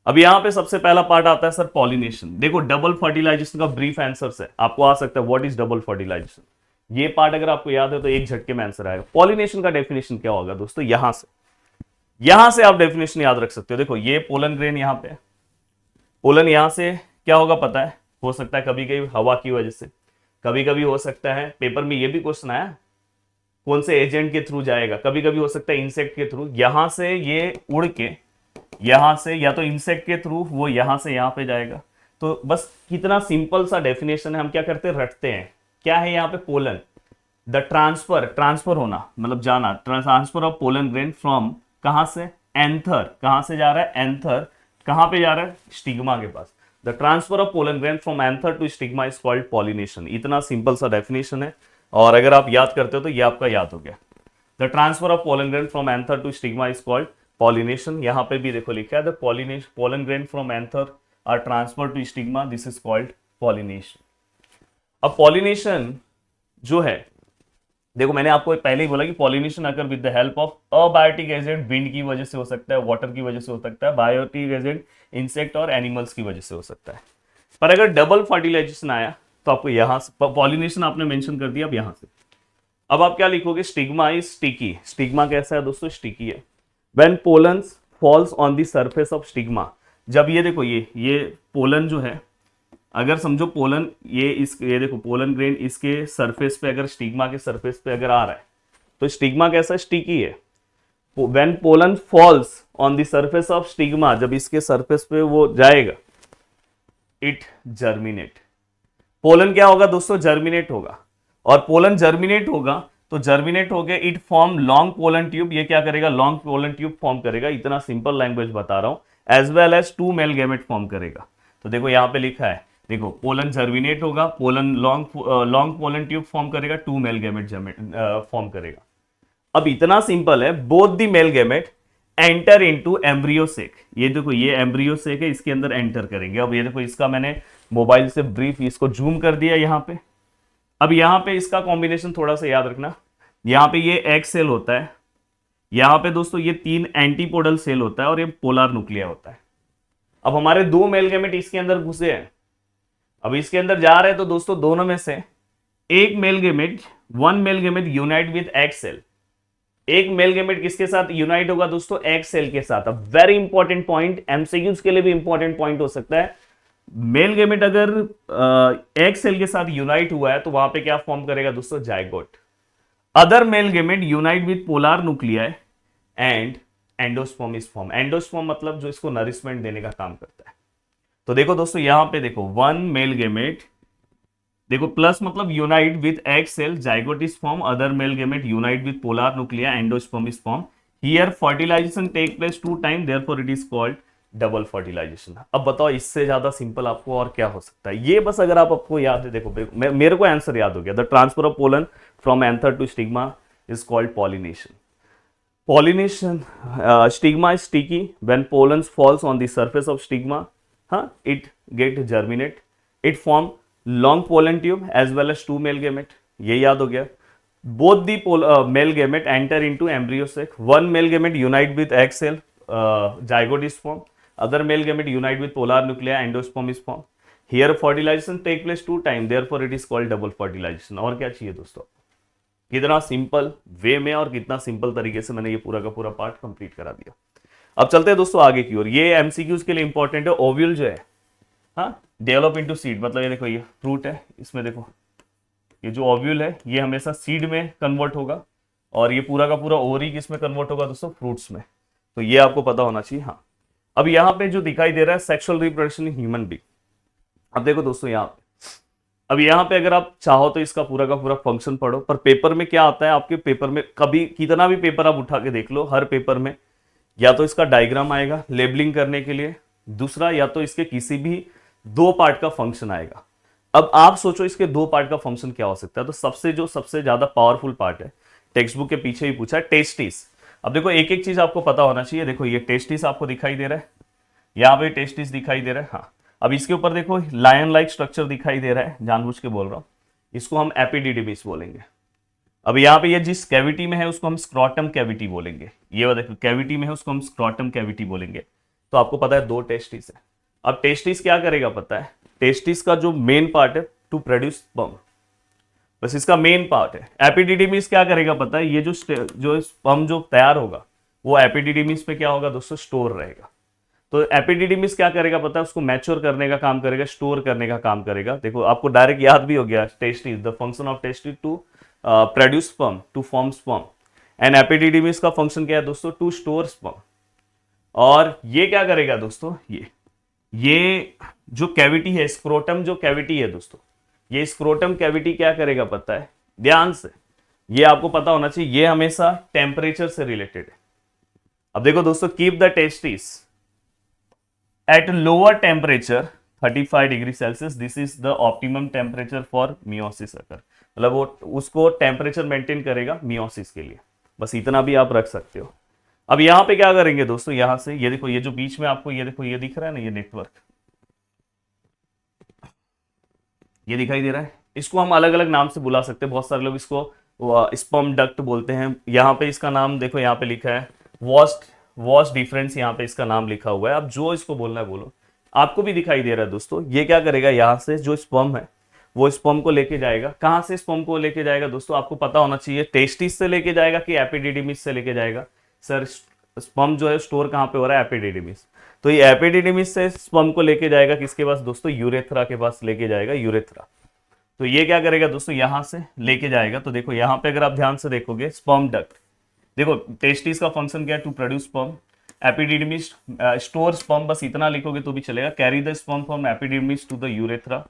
अब यहां पे सबसे पहला पार्ट आता है सर पॉलिनेशन। देखो डबल फर्टिलाइजेशन का ब्रीफ आंसर है, आपको आ सकता है व्हाट इज डबल फर्टिलाइजेशन। ये पार्ट अगर आपको याद है तो एक झटके में आंसर आएगा। पॉलिनेशन का डेफिनेशन क्या होगा दोस्तों, यहां से आप डेफिनेशन याद रख सकते हो। देखो ये पोलन ग्रेन यहां पे, पोलन यहां से क्या होगा पता है, हो सकता है कभी कभी हवा की वजह से, कभी कभी हो सकता है पेपर में ये भी क्वेश्चन आया कौन से एजेंट के थ्रू जाएगा, कभी कभी हो सकता है इंसेक्ट के थ्रू। यहां से ये उड़ के यहां से या तो इंसेक्ट के थ्रू वो यहां से यहां पे जाएगा। तो बस कितना सिंपल सा डेफिनेशन है। हम क्या करते हैं, रटते हैं। क्या है यहाँ पे, पोलन, द ट्रांसफर होना मतलब जाना, transfer of pollen grain from कहां से, एंथर, कहां से जा रहा है, एंथर, कहां पे जा रहा है, स्टिग्मा के पास। The transfer of pollen grain from anther to stigma is called pollination. इतना सिंपल सा डेफिनेशन है, और अगर आप याद करते हो तो ये आपका याद हो गया। The transfer of pollen grain from anther to stigma is called pollination. यहां पे भी देखो लिखा है the pollen grain from anther are transfer to stigma, this is called pollination. अब पॉलिनेशन जो है, देखो मैंने आपको पहले ही बोला कि पॉलिनेशन अगर with the help of abiotic agent, wind की वजह से हो सकता है, वाटर की वजह से हो सकता है, बायोटिक एजेंट इंसेक्ट और एनिमल्स की वजह से हो सकता है। पर अगर डबल फर्टिलाइजेशन आया तो आपको यहां से पॉलिनेशन आपने मेंशन कर दिया। अब यहां से अब आप क्या लिखोगे, स्टिग्मा इज स्टिकी। स्टिग्मा कैसा है दोस्तों, स्टिकी है। When pollen falls on the surface of stigma, जब ये देखो ये पोलन जो है, अगर समझो पोलन ये देखो पोलन ग्रेन इसके सरफेस पे, अगर स्टिग्मा के सरफेस पे अगर आ रहा है तो स्टिग्मा कैसा स्टिकी है। When pollen falls on the surface of stigma, जब इसके सरफेस पे वो जाएगा, इट जर्मिनेट। पोलन क्या होगा दोस्तों, जर्मिनेट होगा। और पोलन जर्मिनेट होगा तो जर्मिनेट हो गया, it form long pollen tube. ये क्या करेगा, लॉन्ग पोलन ट्यूब फॉर्म करेगा। इतना सिंपल लैंग्वेज बता रहा हूं। As well as 2 male gamete form करेगा। तो देखो यहां पे लिखा है, देखो पोलन जर्मिनेट होगा, pollen long pollen tube form करेगा, 2 मेल गैमेट फॉर्म करेगा। अब इतना सिंपल है, both the male gamete enter into embryo sac. ये देखो ये एम्ब्रियो सेक है, इसके अंदर एंटर करेंगे। अब ये देखो इसका मैंने मोबाइल से ब्रीफ इसको जूम कर दिया यहां पे। अब यहां पे इसका कॉम्बिनेशन थोड़ा सा याद रखना। यहां पे ये एग सेल होता है, यहां पे दोस्तों ये 3 एंटीपोडल सेल होता है, और ये पोलर न्यूक्लिया होता है। अब हमारे 2 मेल गैमेट इसके अंदर घुसे हैं, अब इसके अंदर जा रहे हैं, तो दोस्तों दोनों में से एक male gamete, 1 male gamete unite with egg cell. एक मेल गैमेट किसके साथ यूनाइट होगा दोस्तों, एग सेल के साथ। अब वेरी इंपॉर्टेंट पॉइंट, एमसीक्यूज के लिए भी इंपॉर्टेंट पॉइंट हो सकता है। मेल गैमेट अगर एग सेल के साथ यूनाइट हुआ है तो वहां पे क्या फॉर्म करेगा दोस्तों, zygote. Other male gamete unite with polar nuclei and endosperm is form. Endosperm मतलब जो इसको नरिशमेंट देने का काम करता है। तो देखो दोस्तों यहां पे देखो 1 मेल गैमेट, देखो प्लस मतलब unite with egg cell, zygote is form, other male gamete unite with polar nuclei, endosperm is form. Here fertilisation take place 2 time, therefore it is called double fertilisation. अब बताओ इससे ज्यादा simple आपको और क्या हो सकता है। ये बस अगर आपको याद है, देखो मेरे को आंसर याद हो गया। The transfer of pollen from anther to stigma is called pollination. Pollination, stigma is sticky. When pollen falls on the surface of stigma, it get germinate. It form long pollen tube as well as 2 male gamete. ये याद हो गया। Both the male gamete enter into embryo sac. 1 male gamete unite with egg cell, zygote is formed. Other male gamete unite with polar nuclei, endosperm is formed. Here fertilization take place 2 times. Therefore it is called double fertilization. और क्या चाहिए दोस्तों, कितना simple way में और कितना simple तरीके से मैंने ये पूरा का पूरा पार्ट कंप्लीट करा दिया। अब चलते हैं दोस्तों आगे की ओर। ये एमसीक्यूज के लिए इंपॉर्टेंट है। ओव्यूल जो है, डेवलप इनटू सीड, मतलब ये देखो ये फ्रूट है, इसमें देखो ये जो ओव्यूल है ये हमेशा सीड में कन्वर्ट होगा, और ये पूरा का पूरा ओवरी किस में कन्वर्ट होगा दोस्तों, फ्रूट्स में। तो ये आपको पता होना चाहिए। हाँ, अब यहाँ पे जो दिखाई दे रहा है sexual reproduction in human being. अब देखो दोस्तों यहाँ अब यहाँ पे अगर आप चाहो तो इसका पूरा का पूरा फंक्शन पढ़ो, पर पेपर में क्या आता है, आपके पेपर में कभी कितना भी पेपर आप उठा के देख लो, हर पेपर में या तो इसका डायग्राम आएगा लेबलिंग करने के लिए, दूसरा या तो इसके किसी भी 2 पार्ट का फंक्शन आएगा। अब आप सोचो इसके 2 पार्ट का फंक्शन क्या हो सकता है। तो सबसे ज्यादा पावरफुल पार्ट है, टेक्स्ट बुक के पीछे ही पूछा है, टेस्टिस। अब देखो एक एक चीज आपको पता होना चाहिए। देखो ये टेस्टिस आपको दिखाई दे रहा है, यहाँ पे टेस्टिस दिखाई दे रहा है। हाँ, अब इसके ऊपर देखो लायन लाइक स्ट्रक्चर दिखाई दे रहा है, जानबूझ के बोल रहा हूं, इसको हम एपिडिडिमिस बोलेंगे। अब यहाँ पे ये जिस कैविटी में है उसको हम स्क्रॉटम कैविटी बोलेंगे। ये देखो कैविटी में है उसको हम स्क्रॉटम कैविटी बोलेंगे। तो आपको पता है 2 टेस्टिस है। अब टेस्टिस क्या करेगा पता है, टेस्टिस का जो मेन पार्ट है टू प्रोड्यूस स्पर्म, बस इसका मेन पार्ट है। एपिडिडिमिस क्या करेगा पता है, ये जो स्पर्म जो तैयार होगा वो एपिडिडिमिस पे क्या होगा दोस्तों, स्टोर रहेगा। तो एपिडिडिमिस क्या करेगा पता है, उसको मैच्योर करने का काम करेगा, स्टोर करने का काम करेगा। देखो आपको डायरेक्ट याद भी हो गया, testis, the function of testis to produce sperm, to form sperm. And epididymis का फंक्शन क्या है दोस्तों, टू स्टोर स्पर्म। और ये क्या करेगा दोस्तों, ये जो कैविटी है, स्क्रोटम जो कैविटी है दोस्तों, ये स्क्रोटम कैविटी क्या करेगा पता है, ध्यान से ये आपको पता होना चाहिए, ये हमेशा टेम्परेचर से रिलेटेड है। अब देखो दोस्तों, keep the testis at lower temperature 35 degree Celsius, this is the optimum temperature for meiosis occur, मतलब वो उसको टेम्परेचर मेंटेन करेगा मियोसिस के लिए। बस इतना भी आप रख सकते हो। अब यहाँ पे क्या करेंगे दोस्तों, यहाँ से ये देखो, ये जो बीच में आपको ये देखो ये दिख रहा है ना, ये नेटवर्क, ये दिखाई दे रहा है, इसको हम अलग अलग नाम से बुला सकते हैं। बहुत सारे लोग इसको स्पर्म डक्ट बोलते हैं। यहाँ पे इसका नाम देखो, यहाँ पे लिखा है वॉस्ट वॉस्ट डिफरेंस, यहाँ पे इसका नाम लिखा हुआ है। अब जो इसको बोलना है बोलो। आपको भी दिखाई दे रहा है दोस्तों, ये क्या करेगा, यहाँ से जो स्पर्म है वो स्पर्म को लेके जाएगा। कहाँ से स्पर्म को लेके जाएगा दोस्तों, आपको पता होना चाहिए, टेस्टिस से लेके जाएगा कि एपिडिडिमिस से लेके जाएगा। सर स्पर्म जो है स्टोर कहाँ पे हो रहा है, एपिडिडिमिस। तो ये एपिडिडिमिस से स्पर्म को लेके जाएगा किसके पास दोस्तों, यूरेथ्रा के पास लेके जाएगा, यूरेथ्रा। तो ये क्या करेगा दोस्तों, यहां से लेके जाएगा। तो देखो यहाँ पे अगर आप ध्यान से देखोगे, स्पर्म डक्ट, देखो टेस्टिस का फंक्शन क्या है, to produce sperm, epididymis store sperm, बस इतना लिखोगे तो भी चलेगा, carry the sperm from epididymis to the urethra,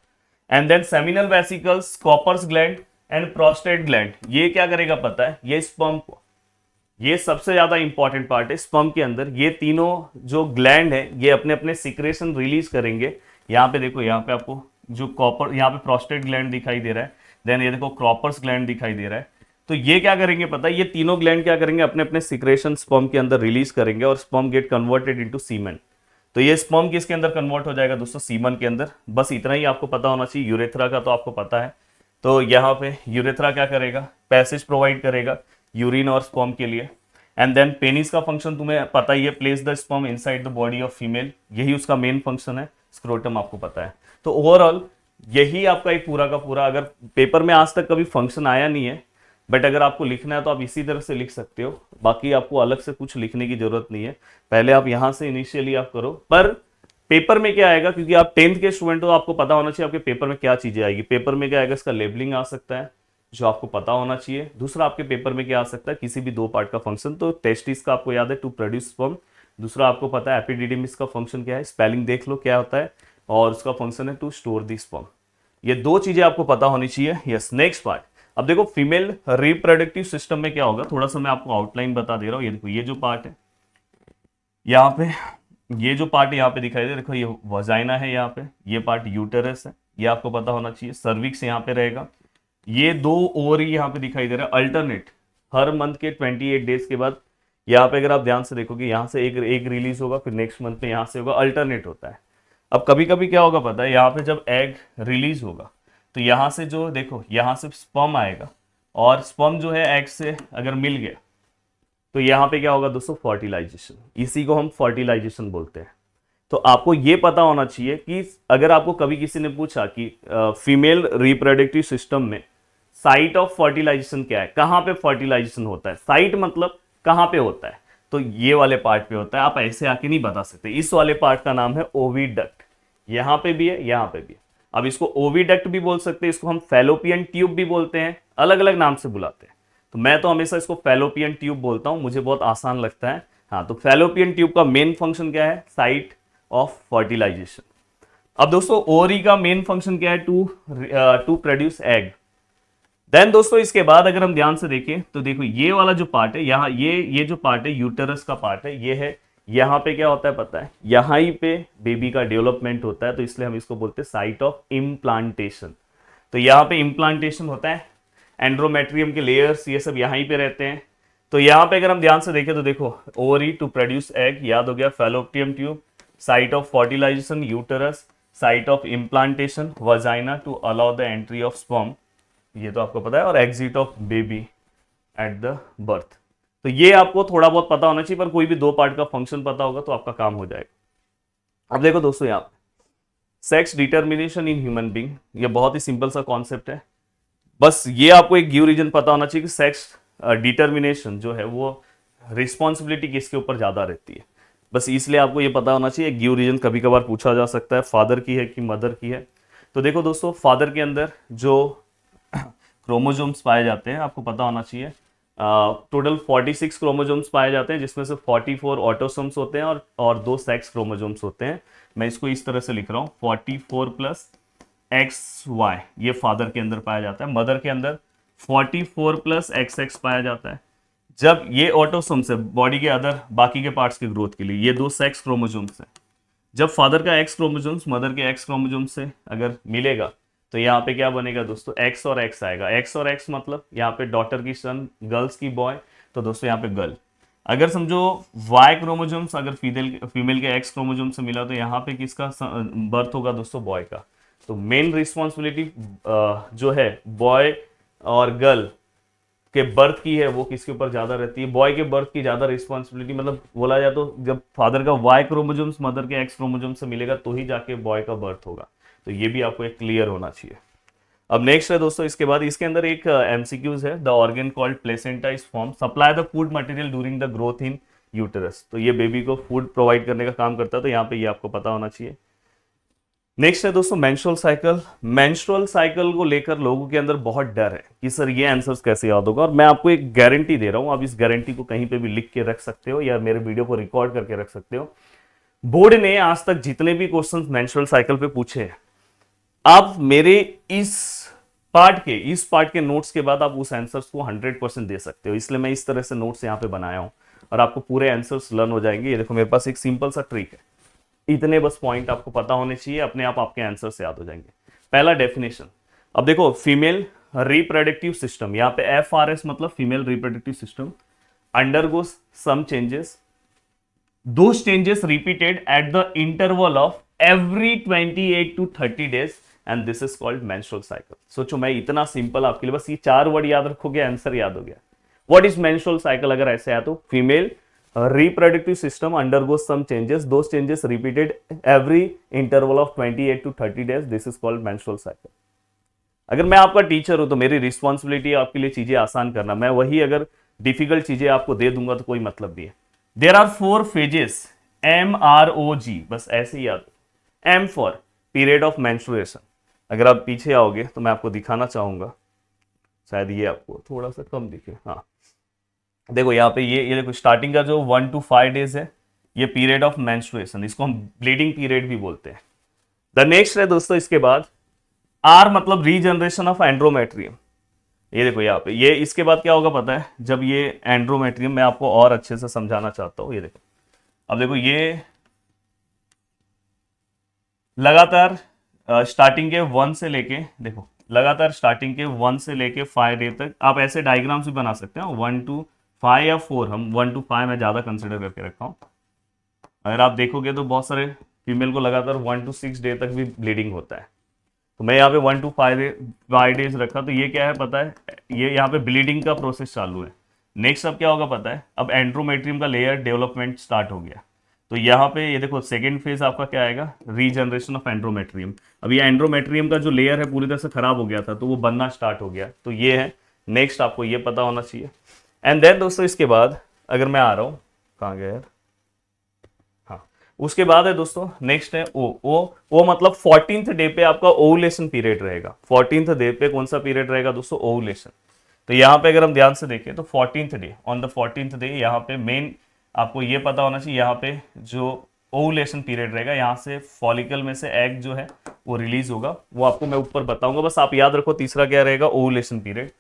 and then seminal vesicles, cowper's gland and prostate gland. ये क्या करेगा पता है, ये स्पर्म को, ये सबसे ज्यादा इंपॉर्टेंट पार्ट है स्पर्म के अंदर, ये तीनों जो ग्लैंड है ये अपने अपने सिक्रेशन रिलीज करेंगे। यहाँ पे देखो, यहाँ पे आपको जो कॉपर, यहाँ पे प्रोस्टेट ग्लैंड दिखाई दे रहा है, देन ये देखो कॉपर्स ग्लैंड दिखाई दे रहा है। तो ये क्या करेंगे पता है, ये तीनों ग्लैंड क्या करेंगे, अपने अपने सिक्रेशन स्पर्म के अंदर रिलीज करेंगे और स्पर्म गेट कन्वर्टेड इनटू सीमेन। तो ये स्पर्म किसके अंदर कन्वर्ट हो जाएगा दोस्तों, सीमन के अंदर। बस इतना ही आपको पता होना चाहिए। यूरेथ्रा का तो आपको पता है। तो यहाँ पे यूरेथ्रा क्या करेगा, पैसेज प्रोवाइड करेगा यूरिन और स्पर्म के लिए। एंड देन पेनिस का फंक्शन तुम्हें पता ही है, place the sperm inside the body of female, यही उसका मेन फंक्शन है। स्क्रोटम आपको पता है। तो ओवरऑल यही आपका एक पूरा का पूरा, अगर पेपर में आज तक कभी फंक्शन आया नहीं है, बट अगर आपको लिखना है तो आप इसी तरह से लिख सकते हो। बाकी आपको अलग से कुछ लिखने की जरूरत नहीं है, पहले आप यहां से इनिशियली आप करो। पर पेपर में क्या आएगा, क्योंकि आप 10th के स्टूडेंट हो, आपको पता होना चाहिए आपके पेपर में क्या चीजें आएगी। पेपर में क्या आएगा, इसका लेबलिंग आ सकता है जो आपको पता होना चाहिए। दूसरा आपके पेपर में क्या आ सकता है, किसी भी दो पार्ट का फंक्शन। तो टेस्टिस का आपको याद है, टू प्रोड्यूस स्पर्म। दूसरा आपको पता है एपिडिडिमिस का फंक्शन क्या है, स्पेलिंग देख लो क्या होता है, और उसका फंक्शन है टू स्टोर दी स्पर्म। ये दो चीजें आपको पता होनी चाहिए। Yes, next part. अब देखो फीमेल रिप्रोडक्टिव सिस्टम में क्या होगा, थोड़ा सा मैं आपको आउटलाइन बता दे रहा हूँ। ये देखो, ये जो पार्ट है यहाँ पे, ये जो पार्ट यहाँ पे दिखाई दे, देखो ये वजाइना है, यहाँ पे ये पार्ट यूटेरस है, ये आपको पता होना चाहिए। सर्विक्स यहाँ पे रहेगा। ये दो ओवरी यहाँ पे दिखाई दे रहा है अल्टरनेट, हर मंथ के 28 डेज के बाद। यहाँ पे अगर आप ध्यान से देखोगे, यहाँ से एक रिलीज होगा, फिर नेक्स्ट मंथ में यहाँ से होगा, अल्टरनेट होता है। अब कभी कभी क्या होगा पता है, यहाँ पे जब एग रिलीज होगा तो यहाँ से जो देखो, यहाँ से स्पर्म आएगा, और स्पर्म जो है एग से अगर मिल गया तो यहाँ पे क्या होगा दोस्तों, फर्टिलाइजेशन। इसी को हम फर्टिलाइजेशन बोलते हैं। तो आपको ये पता होना चाहिए कि अगर आपको कभी किसी ने पूछा कि फीमेल रिप्रोडक्टिव सिस्टम में साइट ऑफ फर्टिलाइजेशन क्या है, कहाँ पे फर्टिलाइजेशन होता है, साइट मतलब कहाँ पे होता है, तो ये वाले पार्ट पे होता है। आप ऐसे आके नहीं बता सकते। इस वाले पार्ट का नाम है ओविडक्ट। यहाँ पे भी है, यहाँ पे भी है। अब इसको ओविडक्ट भी बोल सकते हैं, इसको हम फैलोपियन ट्यूब भी बोलते हैं, अलग अलग नाम से बुलाते हैं। तो मैं तो हमेशा इसको फैलोपियन ट्यूब बोलता हूँ, मुझे बहुत आसान लगता है। हाँ, तो फैलोपियन ट्यूब का मेन फंक्शन क्या है, साइट ऑफ फर्टिलाइजेशन। अब दोस्तों ओवरी का मेन फंक्शन क्या है, टू प्रोड्यूस एग। देन दोस्तों इसके बाद अगर हम ध्यान से देखें तो देखो, ये वाला जो पार्ट है यहाँ, ये जो पार्ट है यूटेरस का पार्ट है, ये है। यहाँ पे क्या होता है पता है, यहाँ ही पे बेबी का डेवलपमेंट होता है, तो इसलिए हम इसको बोलते हैं साइट ऑफ इम्प्लांटेशन। तो यहाँ पे इम्प्लांटेशन होता है, एंड्रोमेट्रियम के लेयर्स ये सब यहाँ ही पे रहते हैं। तो यहाँ पे अगर हम ध्यान से देखें तो देखो, ओवरी टू प्रोड्यूस एग, याद हो गया, fallopian tube, site of fertilisation uterus, site of implantation vagina to allow the entry of sperm, ये तो आपको पता है, और exit of baby at the birth. तो ये आपको थोड़ा बहुत पता होना चाहिए, पर कोई भी दो पार्ट का फंक्शन पता होगा तो आपका काम हो जाएगा। अब देखो दोस्तों, यहाँ sex determination in human being, ये बहुत ही सिंपल सा कॉन्सेप्ट है। बस ये आपको एक गिव रीजन पता होना चाहिए कि सेक्स डिटर्मिनेशन जो है वो रिस्पॉन्सिबिलिटी किसके ऊपर ज्यादा रहती है। बस इसलिए आपको ये पता होना चाहिए। गिव रीजन कभी कभार पूछा जा सकता है, फादर की है कि मदर की है। तो देखो दोस्तों, फादर के अंदर जो क्रोमोजोम्स पाए जाते हैं, आपको पता होना चाहिए, टोटल 46 क्रोमोजोम्स पाए जाते हैं, जिसमें से 44 ऑटोसोम्स होते हैं और 2 सेक्स क्रोमोजोम्स होते हैं। मैं इसको इस तरह से लिख रहा हूँ, 44 प्लस XY, ये फादर के अंदर पाया जाता है। मदर के अंदर 44 प्लस XX पाया जाता है। जब ये ऑटोसोम्स है बॉडी के अदर बाकी के पार्ट्स की ग्रोथ के लिए, ये 2 सेक्स क्रोमोजोम्स हैं। जब फादर का एक्स क्रोमोसोम्स मदर के एक्स क्रोमोसोम से अगर मिलेगा तो यहाँ पे क्या बनेगा दोस्तों, एक्स और एक्स आएगा। एक्स और एक्स मतलब यहाँ पे डॉटर की सन, गर्ल्स की बॉय, तो दोस्तों यहाँ पे गर्ल। अगर समझो वाई क्रोमोसोम्स अगर फीमेल के एक्स क्रोमोसोम से मिला तो यहाँ पे किसका बर्थ होगा दोस्तों, बॉय का। तो मेन रिस्पॉन्सिबिलिटी जो है बॉय और गर्ल के बर्थ की है वो किसके ऊपर ज्यादा रहती है, बॉय के बर्थ की ज्यादा रिस्पॉन्सिबिलिटी। मतलब बोला जाए तो जब फादर का वाई क्रोमोसोम्स मदर के एक्स क्रोमोसोम से मिलेगा तो ही जाके बॉय का बर्थ होगा। तो ये भी आपको एक क्लियर होना चाहिए। अब नेक्स्ट है दोस्तों, इसके बाद इसके अंदर एक एमसीक्यूज है। The organ called placenta is form supply the food material during the growth in uterus. तो ये बेबी को फूड प्रोवाइड करने का काम करता है, तो यहाँ पे ये आपको पता होना चाहिए। नेक्स्ट है दोस्तों मेंस्ट्रुअल साइकिल। मेंस्ट्रुअल साइकिल को लेकर लोगों के अंदर बहुत डर है कि सर ये आंसर्स कैसे याद होगा, और मैं आपको एक गारंटी दे रहा हूं, आप इस गारंटी को कहीं पे भी लिख के रख सकते हो या मेरे वीडियो को रिकॉर्ड करके रख सकते हो। बोर्ड ने आज तक जितने भी क्वेश्चंस मेंस्ट्रुअल साइकिल पे पूछे हैं, आप मेरे इस पार्ट के नोट्स के बाद आप उस आंसर्स को 100% दे सकते हो। इसलिए मैं इस तरह से नोट्स यहाँ पे बनाया हूं और आपको पूरे आंसर्स लर्न हो जाएंगे। ये देखो मेरे पास एक सिंपल सा ट्रिक है, इतने बस पॉइंट आपको पता होने चाहिए, अपने आप आपके आंसर से याद हो जाएंगे। पहला डेफिनेशन, अब देखो फीमेल रिप्रोडक्टिव सिस्टम, यहाँ पे FRS मतलब female reproductive system undergoes some changes, those changes repeated at the interval of every 28 to 30 days and this is called menstrual cycle. सोचो मैं इतना सिंपल आपके लिए, बस ये 4 वर्ड याद रखोगे आंसर याद हो गया। व्हाट इज मेंस्ट्रुअल साइकिल अगर ऐसे आया तो female reproductive system undergoes some changes, those changes repeated every interval of 28 to 30 days, this is called menstrual cycle। अगर मैं आपका टीचर हूं तो मेरी रिस्पॉन्सिबिलिटी है आपके लिए चीजें आसान करना, मैं वही अगर डिफिकल्ट चीजें आपको दे दूंगा तो कोई मतलब नहीं है। देयर आर 4 फेजेस, MROG, बस ऐसे ही याद। M for period of menstruation, अगर आप पीछे आओगे तो मैं आपको दिखाना चाहूंगा, शायद ये आपको थोड़ा सा कम दिखे, हाँ देखो यहाँ पे ये देखो स्टार्टिंग का जो 1 to 5 डेज है ये पीरियड ऑफ मेंस्ट्रुएशन, इसको हम ब्लीडिंग पीरियड भी बोलते हैं। द नेक्स्ट है दोस्तों इसके बाद आर मतलब रीजनरेशन ऑफ एंड्रोमेट्रियम। ये देखो यहाँ पे ये इसके बाद क्या होगा पता है, जब ये एंड्रोमेट्रियम, मैं आपको और अच्छे से समझाना चाहता हूँ। ये देखो अब देखो ये लगातार स्टार्टिंग के 1 से लेके, देखो लगातार स्टार्टिंग के 1 से लेके 5 डे तक आप ऐसे डायग्राम्स भी बना सकते हैं, 1 to 5 या 4, हम 1 to 5 में ज्यादा कंसिडर करके रखा हूं। अगर आप देखोगे तो बहुत सारे फीमेल को लगातार 1 to 6 डे तक भी ब्लीडिंग होता है, तो मैं यहाँ पे 1 to 5 डेज रखा। तो ये क्या है पता है, ये यहाँ पे ब्लीडिंग का प्रोसेस चालू है। नेक्स्ट अब क्या होगा पता है, अब एंड्रोमेट्रियम का लेयर डेवलपमेंट स्टार्ट हो गया, तो यहाँ पे ये देखो सेकेंड फेज आपका क्या आएगा, रीजनरेशन ऑफ एंड्रोमेट्रियम। अब ये एंड्रोमेट्रियम का जो लेयर है पूरी तरह से खराब हो गया था तो वो बनना स्टार्ट हो गया, तो ये है नेक्स्ट, आपको ये पता होना चाहिए। एंड देन दोस्तों इसके बाद अगर मैं आ रहा हूँ, कहाँ गया यार, हाँ उसके बाद है दोस्तों नेक्स्ट है ओ मतलब 14th डे पे आपका ओवुलेशन पीरियड रहेगा। 14th डे पे कौन सा पीरियड रहेगा दोस्तों, ओवुलेशन। तो यहाँ पे अगर हम ध्यान से देखें तो 14th day, on the 14th day यहाँ पे मेन आपको ये पता होना चाहिए, यहाँ पे जो ओवुलेशन पीरियड रहेगा, यहाँ से फॉलिकल में से एग जो है वो रिलीज होगा, वो आपको मैं ऊपर बताऊंगा, बस आप याद रखो तीसरा क्या रहेगा, ओवुलेशन पीरियड।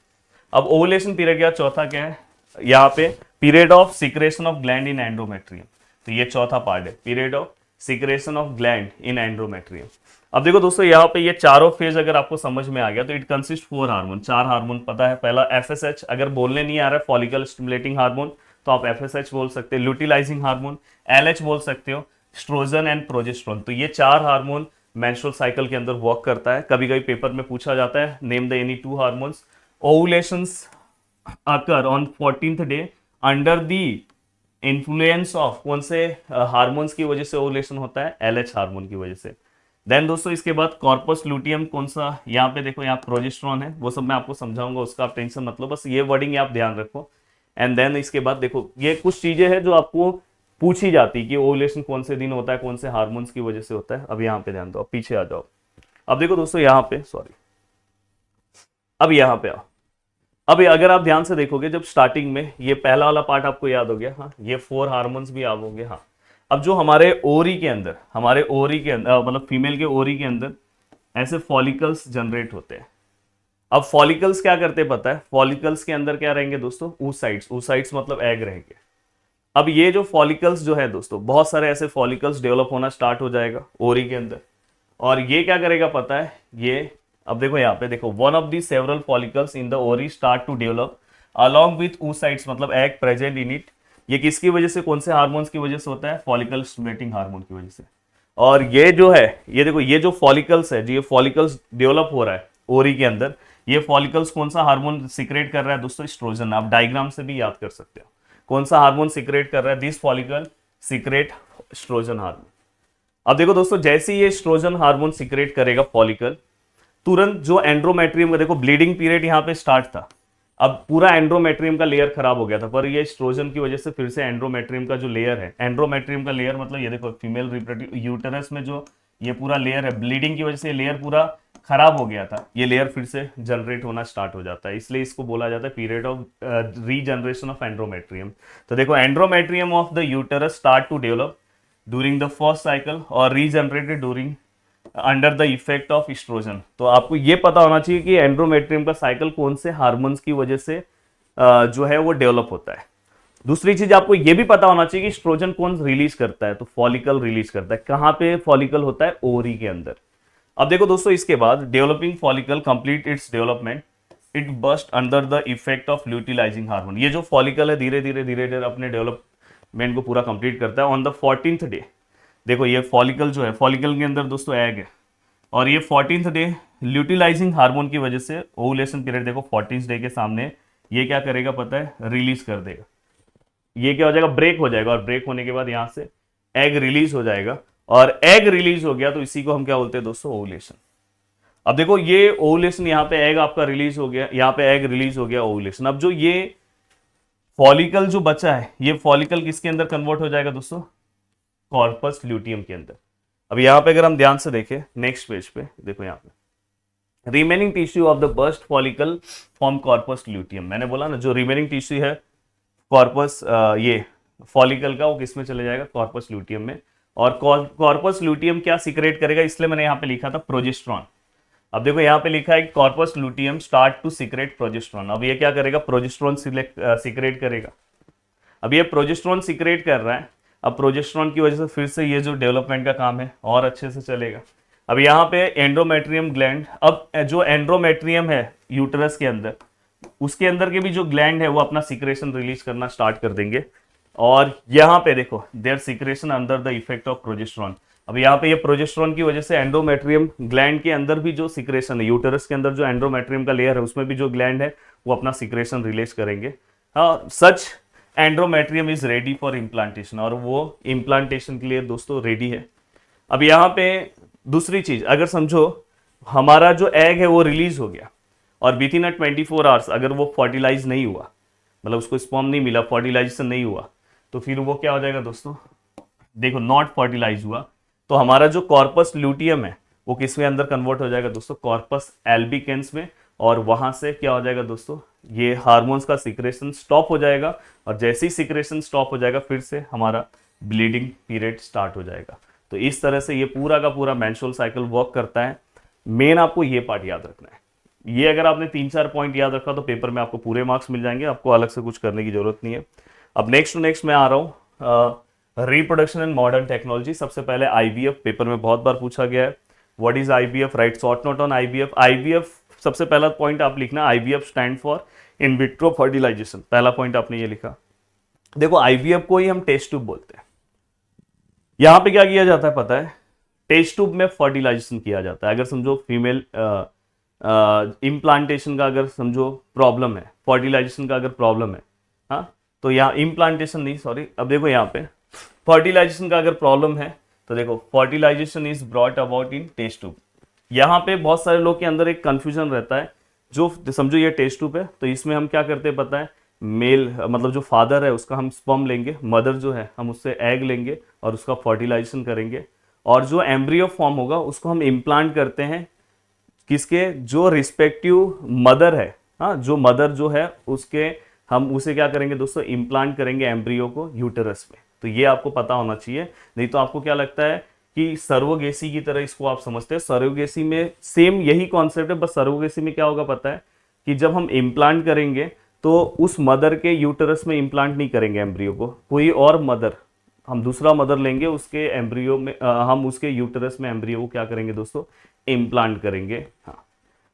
अब ओवुलेशन पीरियड क्या, चौथा क्या है यहाँ पे, period of secretion of gland in endometrium. तो ये चौथा पार्ट है, period of secretion of gland in endometrium. अब देखो दोस्तों यहाँ पे ये चारों फेज अगर आपको समझ में आ गया तो इट कंसिस्ट 4 हार्मोन, 4 हार्मोन पता है। पहला FSH, अगर बोलने नहीं आ रहा है फॉलिकल स्टिमुलेटिंग हार्मोन तो आप FSH बोल सकते हो, ल्यूटिलाइजिंग हार्मोन LH बोल सकते हो, स्ट्रोजन एंड प्रोजेस्टेरोन। तो ये 4 हार्मोन मेंस्ट्रुअल साइकिल के अंदर वर्क करता है। कभी कभी पेपर में पूछा जाता है name the any 2 hormones. Ovulations occur on 14th day under the influence of कौन से हार्मोन्स की वजह से ओवुलेशन होता है, LH हार्मोन की वजह से। देन दोस्तों इसके बाद कॉर्पस लूटियम कौन सा, यहाँ पे देखो यहाँ प्रोजेस्टेरोन है, वो सब मैं आपको समझाऊंगा, उसका आप टेंशन मत लो, बस ये वर्डिंग आप ध्यान रखो। एंड देन इसके बाद देखो ये कुछ चीजें हैं जो आपको पूछी जाती कि ओवुलेशन कौन से दिन होता है, कौन से हार्मोन्स की वजह से होता है। अब यहाँ पे ध्यान दो, अब पीछे आ जाओ। अब देखो दोस्तों यहाँ पे, सॉरी, अब यहाँ पे आओ। अब अगर आप ध्यान से देखोगे जब स्टार्टिंग में ये पहला वाला पार्ट आपको याद हो गया, हाँ ये 4 हार्मोन्स भी याद हो गए, हाँ। अब जो हमारे ओरी के अंदर, मतलब फीमेल के ओरी के अंदर ऐसे फॉलिकल्स जनरेट होते हैं। अब फॉलिकल्स क्या करते हैं पता है, फॉलिकल्स के अंदर क्या रहेंगे दोस्तों, oocytes मतलब एग रहेंगे। अब ये जो फॉलिकल्स जो है दोस्तों, बहुत सारे ऐसे फॉलिकल्स डेवलप होना स्टार्ट हो जाएगा ओरी के अंदर, और ये क्या करेगा पता है, ये अब देखो यहाँ पे देखो, one of the several follicles in the ovary start to develop along with oocytes, मतलब एग प्रेजेंट इन इट। ये किसकी वजह से, कौन से हार्मोन्स की वजह से होता है, फॉलिकल स्टिमुलेटिंग हार्मोन की वजह से। और ये जो है, ये देखो, ये जो फॉलिकल्स है, जो ये फॉलिकल्स डेवलप हो रहा है ओरी के अंदर, ये फॉलिकल्स कौन सा हार्मोन सिक्रेट कर रहा है दोस्तों, एस्ट्रोजन। आप डायग्राम से भी याद कर सकते हो कौन सा हार्मोन सिक्रेट कर रहा है, this follicle secrete estrogen hormone. अब देखो दोस्तों, जैसे ये एस्ट्रोजन हार्मोन सिक्रेट करेगा फॉलिकल, तुरंत जो एंड्रोमेट्रियम का देखो ब्लीडिंग पीरियड यहाँ पे स्टार्ट था, अब पूरा एंड्रोमेट्रियम का लेयर खराब हो गया था, पर ये एस्ट्रोजन की वजह से फिर से एंड्रोमेट्रियम का जो लेयर है, एंड्रोमेट्रियम का लेयर मतलब ये देखो फीमेल रिप्रोडक्टिव यूटेरस में जो ये पूरा लेयर है, ब्लीडिंग की वजह से ये लेयर पूरा खराब हो गया था, ये लेयर फिर से जनरेट होना स्टार्ट हो जाता है, इसलिए इसको बोला जाता है period of regeneration of endometrium. तो देखो, endometrium of the uterus start to develop during the first cycle और regenerated during under the effect of oestrogen. तो आपको ये पता होना चाहिए कि एंड्रोमेट्रियम का साइकिल कौन से हार्मोन्स की वजह से जो है वो डेवलप होता है। दूसरी चीज आपको ये भी पता होना चाहिए कि एस्ट्रोजन कौन रिलीज करता है, तो फॉलिकल रिलीज करता है। कहां पे फॉलिकल होता है, ओरी के अंदर। अब देखो दोस्तों, इसके बाद developing follicle complete its development, it burst under the effect of luteinising hormone. ये जो फॉलिकल है धीरे धीरे अपने डेवलपमेंट को पूरा कंप्लीट करता है। ऑन द 14th डे, देखो ये फॉलिकल जो है, फॉलिकल के अंदर दोस्तों एग है, और ये 14th डे ल्यूटिलाइजिंग हार्मोन की वजह से ओवुलेशन पीरियड देखो 14th डे के सामने ये क्या करेगा पता है, रिलीज कर देगा। ये क्या हो जाएगा, ब्रेक हो जाएगा, और ब्रेक होने के बाद यहां से एग रिलीज हो जाएगा, और एग रिलीज हो गया तो इसी को हम क्या बोलते हैं दोस्तों, ओवुलेशन। अब देखो ये ओवुलेशन, यहाँ पे एग आपका रिलीज हो गया, यहाँ पे एग रिलीज हो गया, ओवुलेशन। अब जो ये फॉलिकल जो बचा है, ये फॉलिकल किसके अंदर कन्वर्ट हो जाएगा दोस्तों, कॉर्पस ल्यूटियम के अंदर। अब यहां पे अगर हम ध्यान से देखें नेक्स्ट पेज पे, देखो यहां पे remaining tissue of the burst follicle form corpus luteum. मैंने बोला ना, जो रिमेनिंग टिश्यू है कॉर्पस ये फॉलिकल का, वो किसमें चले जाएगा, कॉर्पस ल्यूटियम में। और कॉर्पस ल्यूटियम क्या सिक्रेट करेगा, इसलिए मैंने यहां पे लिखा था प्रोजेस्ट्रॉन। अब देखो यहां पे लिखा है corpus luteum start to secrete progesterone. अब ये क्या करेगा, प्रोजेस्ट्रॉन सिक्रेट करेगा। अब ये प्रोजेस्ट्रॉन सिक्रेट कर रहा है, अब प्रोजेस्ट्रॉन की वजह से फिर से ये जो डेवलपमेंट का काम है और अच्छे से चलेगा। अब यहाँ पे एंड्रोमेट्रियम ग्लैंड, अब जो एंड्रोमेट्रियम है यूटेरस के अंदर, उसके अंदर के भी जो ग्लैंड है वो अपना सिक्रेशन रिलीज करना स्टार्ट कर देंगे। और यहाँ पे देखो there secretion under the effect of progesterone. अब यहाँ पे ये प्रोजेस्ट्रॉन की वजह से एंड्रोमेट्रियम ग्लैंड के अंदर भी जो सिक्रेशन है, यूटेरस के अंदर जो एंड्रोमेट्रियम का लेयर है उसमें भी जो ग्लैंड है वो अपना सिक्रेशन रिलीज करेंगे। Such endometrium is ready for implantation, और वो इम्प्लांटेशन के लिए दोस्तों रेडी है। अब यहाँ पे दूसरी चीज, अगर समझो हमारा जो एग है वो रिलीज हो गया, और विद इन 24 आवर्स अगर वो फर्टिलाइज नहीं हुआ, मतलब उसको स्पर्म नहीं मिला, फर्टिलाइजेशन नहीं हुआ, तो फिर वो क्या हो जाएगा दोस्तों, देखो नॉट फर्टिलाइज हुआ, तो हमारा जो कॉर्पस ल्यूटियम है वो किसमें अंदर कन्वर्ट हो जाएगा दोस्तों, कॉर्पस एल्बिकेंस में। और वहां से क्या हो जाएगा दोस्तों, ये हार्मोन्स का सिक्रेशन स्टॉप हो जाएगा, और जैसे ही सिक्रेशन स्टॉप हो जाएगा फिर से हमारा ब्लीडिंग पीरियड स्टार्ट हो जाएगा। तो इस तरह से ये पूरा का पूरा मेंस्ट्रुअल साइकिल वर्क करता है। मेन आपको ये पार्ट याद रखना है, ये अगर आपने 3-4 पॉइंट याद रखा तो पेपर में आपको पूरे मार्क्स मिल जाएंगे, आपको अलग से कुछ करने की जरूरत नहीं है। अब नेक्स्ट टू नेक्स्ट मैं आ रहा हूँ, रिप्रोडक्शन एंड मॉडर्न टेक्नोलॉजी। सबसे पहले आईवीएफ, पेपर में बहुत बार पूछा गया है, what is IVF, write short note on IVF. IVF सबसे पहला पॉइंट आप लिखना, IVF stand for in vitro fertilisation, पहला पॉइंट आपने ये लिखा। देखो आईवीएफ को ही हम टेस्ट ट्यूब बोलते हैं। यहां पे क्या किया जाता है पता है, टेस्ट ट्यूब में फर्टिलाइजेशन किया जाता है। अगर समझो फीमेल इम्प्लांटेशन का अगर समझो प्रॉब्लम है, फर्टिलाइजेशन का अगर प्रॉब्लम है, हाँ, तो यहाँ इम्प्लांटेशन नहीं, सॉरी, अब देखो यहाँ पे फर्टिलाइजेशन का अगर प्रॉब्लम है तो देखो fertilisation is brought about in test tube. यहाँ पे बहुत सारे लोग के अंदर एक कंफ्यूजन रहता है, जो समझो ये टेस्ट ट्यूब है, तो इसमें हम क्या करते हैं पता है, मेल मतलब जो फादर है उसका हम स्पर्म लेंगे, मदर जो है हम उससे एग लेंगे और उसका फर्टिलाइजेशन करेंगे, और जो एम्ब्रियो फॉर्म होगा उसको हम इम्प्लांट करते हैं किसके, जो रिस्पेक्टिव मदर है, हाँ, जो मदर जो है उसके हम उसे क्या करेंगे दोस्तों, इम्प्लांट करेंगे एम्ब्रियो को यूटेरस में। तो ये आपको पता होना चाहिए, नहीं तो आपको क्या लगता है कि सर्वोगेसी की तरह इसको आप समझते हैं। सर्वोगेसी में सेम यही कॉन्सेप्ट है, बस सर्वोगेसी में क्या होगा पता है कि जब हम इम्प्लांट करेंगे तो उस मदर के यूटरस में इम्प्लांट नहीं करेंगे एम्ब्रियो को, कोई और मदर, हम दूसरा मदर लेंगे, उसके एम्ब्रियो में हम उसके यूटरस में एम्ब्रियो को क्या करेंगे दोस्तों, इम्प्लांट करेंगे। हाँ,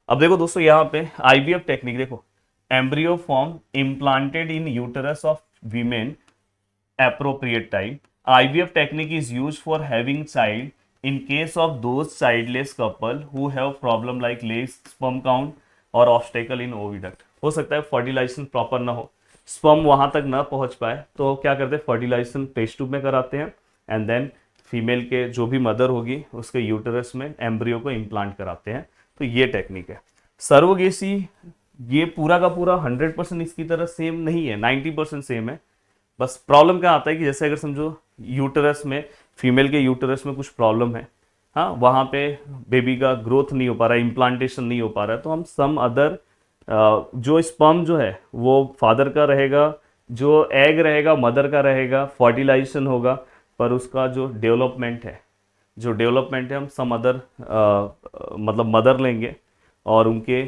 अब देखो दोस्तों यहाँ पे आईवीएफ टेक्निक देखो, embryo form implanted in uterus of women appropriate time. IVF technique is used for having child in case of those childless couple who have problem like less sperm count और obstacle in oviduct। हो सकता है fertilisation proper ना हो, sperm वहां तक ना पहुंच पाए, तो क्या करते हैं, फर्टिलाइजेशन टेस्ट ट्यूब में कराते हैं एंड देन फीमेल के जो भी मदर होगी उसके यूटरस में एम्ब्रियो को इम्प्लांट कराते हैं। तो ये टेक्निक है। सर्वोगेसी ये पूरा का पूरा 100% इसकी तरह सेम नहीं है, 90% सेम है। बस प्रॉब्लम क्या आता है कि जैसे अगर समझो यूटरस में, फीमेल के यूटरस में कुछ प्रॉब्लम है, हाँ, वहाँ पे बेबी का ग्रोथ नहीं हो पा रहा है, इम्प्लांटेशन नहीं हो पा रहा है, तो हम सम अदर जो स्पर्म जो है वो फादर का रहेगा, जो एग रहेगा मदर का रहेगा, फर्टिलाइजेशन होगा, पर उसका जो डेवलपमेंट है, हम सम अदर मतलब मदर लेंगे और उनके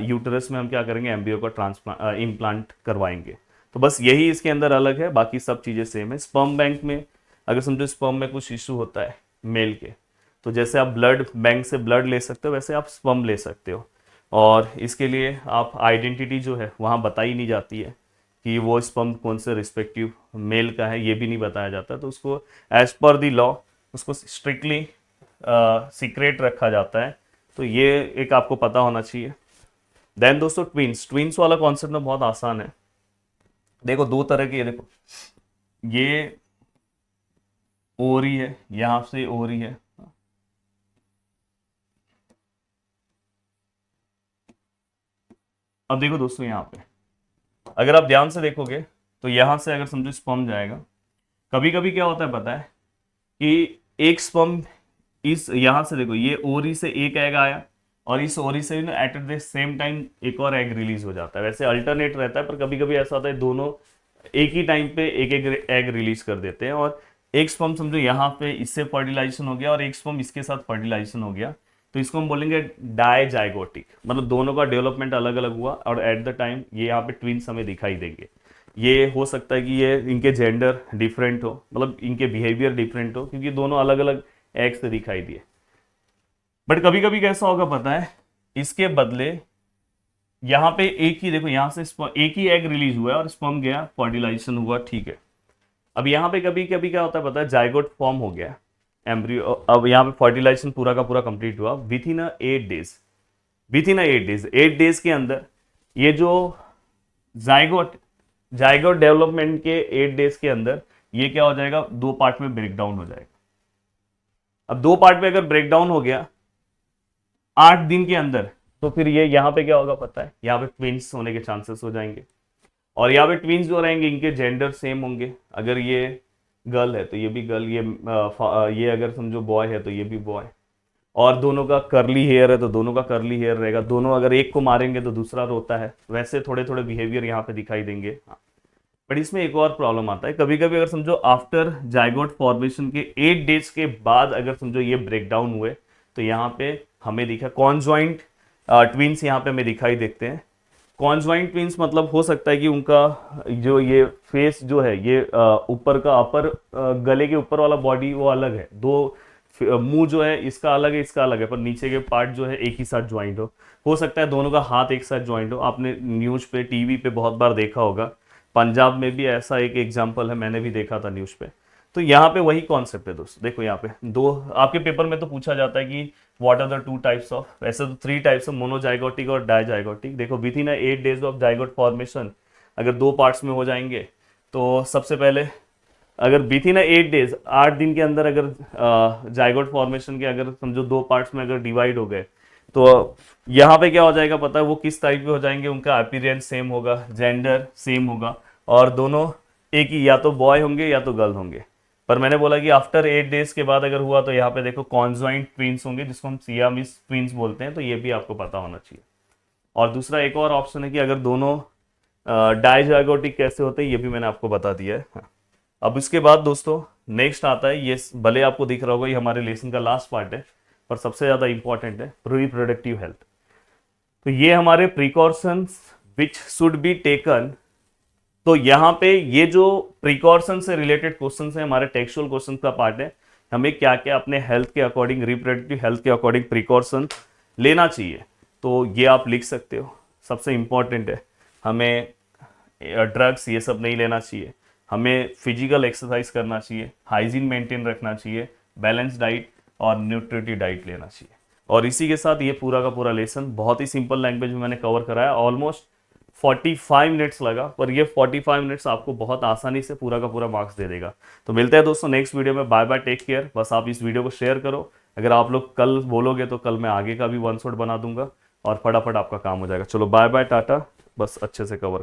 यूटरस में हम क्या करेंगे, एम्ब्रियो का ट्रांसप्लांट इम्प्लांट करवाएंगे। तो बस यही इसके अंदर अलग है, बाकी सब चीज़ें सेम है। स्पर्म बैंक में अगर समझो स्पर्म में कुछ इशू होता है मेल के, तो जैसे आप ब्लड बैंक से ब्लड ले सकते हो वैसे आप स्पर्म ले सकते हो, और इसके लिए आप आइडेंटिटी जो है वहाँ बताई नहीं जाती है कि वो स्पर्म कौन से रिस्पेक्टिव मेल का है, ये भी नहीं बताया जाता, तो उसको एज पर दी लॉ उसको स्ट्रिक्टली सीक्रेट रखा जाता है। तो ये एक आपको पता होना चाहिए। देन दोस्तों ट्विंस वाला कॉन्सेप्ट में बहुत आसान है। देखो दो तरह की, देखो ये ओरी है, यहां से ओरी है, अब देखो दोस्तों यहाँ पे अगर आप ध्यान से देखोगे तो यहां से अगर समझो स्पर्म जाएगा, कभी कभी क्या होता है पता है कि एक स्पर्म इस यहां से देखो ये ओरी से एक एग आया और इस ओरी से ना एट द सेम टाइम एक और एग रिलीज हो जाता है। वैसे अल्टरनेट रहता है, पर कभी कभी ऐसा होता है दोनों एक ही टाइम पे एक एक एग रिलीज कर देते हैं, और एक स्पर्म समझो यहाँ पे इससे फर्टिलाइजेशन हो गया और एक स्पर्म इसके साथ फर्टिलाइजेशन हो गया, तो इसको हम बोलेंगे डायजाइगोटिक, मतलब दोनों का डेवलपमेंट अलग अलग हुआ और एट द टाइम ये यहाँ पे ट्विंस हमें दिखाई देंगे। ये हो सकता है कि ये इनके जेंडर डिफरेंट हो, मतलब इनके बिहेवियर डिफरेंट हो, क्योंकि दोनों अलग अलग एग से दिखाई दिए। बट कभी कभी कैसा होगा पता है, इसके बदले यहाँ पे एक ही देखो यहाँ से एक ही एग रिलीज हुआ है और स्पर्म गया, फर्टिलाइजेशन हुआ, ठीक है। अब यहाँ पे कभी कभी क्या होता है पता है, जाइगोट फॉर्म हो गया एम्ब्रियो, अब यहाँ पे फर्टिलाइजेशन पूरा का पूरा कंप्लीट हुआ विथ इन 8 डेज, 8 डेज के अंदर ये जो जाइगोट डेवलपमेंट के 8 डेज के अंदर ये क्या हो जाएगा, 2 पार्ट में ब्रेक डाउन हो जाएगा। अब 2 पार्ट में अगर ब्रेक डाउन हो गया 8 दिन के अंदर, तो फिर ये यहाँ पे क्या होगा पता है, यहाँ पे ट्विंस होने के चांसेस हो जाएंगे, और यहाँ पे ट्विंस जो रहेंगे इनके जेंडर सेम होंगे। अगर ये गर्ल है तो ये भी गर्ल, ये अगर समझो बॉय है तो ये भी बॉय, और दोनों का कर्ली हेयर है तो दोनों का कर्ली हेयर रहेगा, दोनों अगर एक को मारेंगे तो दूसरा रोता है, वैसे थोड़े थोड़े बिहेवियर यहाँ पे दिखाई देंगे। बट इसमें एक और प्रॉब्लम आता है, कभी कभी अगर समझो आफ्टर जाइगोट फॉर्मेशन के 8 डेज के बाद अगर समझो ये ब्रेक डाउन हुए, तो यहाँ पे हमें दिखा कॉन्जॉइंट ट्विंस यहाँ पे हमें दिखाई देते हैं। कॉन्जॉइंट ट्विंस मतलब हो सकता है कि उनका जो ये फेस जो है ये ऊपर का अपर गले के ऊपर वाला बॉडी वो अलग है, दो मुंह जो है इसका अलग है, इसका अलग है, पर नीचे के पार्ट जो है एक ही साथ ज्वाइंट हो सकता है दोनों का हाथ एक साथ ज्वाइंट हो। आपने न्यूज पे टीवी पे बहुत बार देखा होगा, पंजाब में भी ऐसा एक एग्जाम्पल है, मैंने भी देखा था न्यूज पे। तो यहाँ पे वही कॉन्सेप्ट है दोस्तों, देखो यहाँ पे दो, आपके पेपर में तो पूछा जाता है कि what are the 2 types of, वैसे तो 3 टाइप्स ऑफ, मोनोजाइगोटिक और डायजाइगोटिक। देखो within 8 days of zygote formation अगर 2 पार्ट्स में हो जाएंगे, तो सबसे पहले अगर विथ इन 8 डेज 8 दिन के अंदर अगर जाइगोट फॉर्मेशन के अगर समझो 2 पार्ट्स में अगर डिवाइड हो गए, तो यहाँ पे क्या हो जाएगा पता है, वो किस टाइप के हो जाएंगे, उनका अपीयरेंस सेम होगा, जेंडर सेम होगा, और दोनों एक ही, या तो बॉय होंगे या तो गर्ल होंगे। पर मैंने बोला कि आफ्टर 8 डेज के बाद अगर हुआ तो यहाँ पे देखो कॉन्जॉइंट ट्विंस होंगे, जिसको हम सियामीस ट्विंस बोलते हैं, तो ये भी आपको पता होना चाहिए। और दूसरा एक और ऑप्शन है कि अगर दोनों डायजाइगोटिक कैसे होते हैं, ये भी मैंने आपको बता दिया है। हाँ। अब इसके बाद दोस्तों नेक्स्ट आता है, ये भले आपको दिख रहा होगा ये हमारे लेसन का लास्ट पार्ट है, पर सबसे ज़्यादा इंपॉर्टेंट है, रिप्रोडक्टिव हेल्थ। तो ये हमारे precautions which should be taken. तो यहाँ पे ये जो प्रिकॉशन से रिलेटेड क्वेश्चन है, हमारे टेक्सुअल क्वेश्चन का पार्ट है, हमें क्या क्या अपने हेल्थ के अकॉर्डिंग, रिप्रोडक्टिव हेल्थ के अकॉर्डिंग प्रिकॉशन लेना चाहिए, तो ये आप लिख सकते हो। सबसे इंपॉर्टेंट है, हमें ड्रग्स ये सब नहीं लेना चाहिए, हमें फिजिकल एक्सरसाइज करना चाहिए, हाइजीन मेंटेन रखना चाहिए, बैलेंस डाइट और न्यूट्रिटिव डाइट लेना चाहिए। और इसी के साथ ये पूरा का पूरा लेसन बहुत ही सिंपल लैंग्वेज में मैंने कवर कराया। ऑलमोस्ट 45 मिनट्स लगा, पर ये 45 मिनट्स आपको बहुत आसानी से पूरा का पूरा मार्क्स दे देगा। तो मिलते हैं दोस्तों नेक्स्ट वीडियो में। Bye bye, take care. बस आप इस वीडियो को शेयर करो, अगर आप लोग कल बोलोगे तो कल मैं आगे का भी वन शॉट बना दूंगा और फटाफट आपका काम हो जाएगा। चलो बाय बाय, टाटा। बस अच्छे से कवर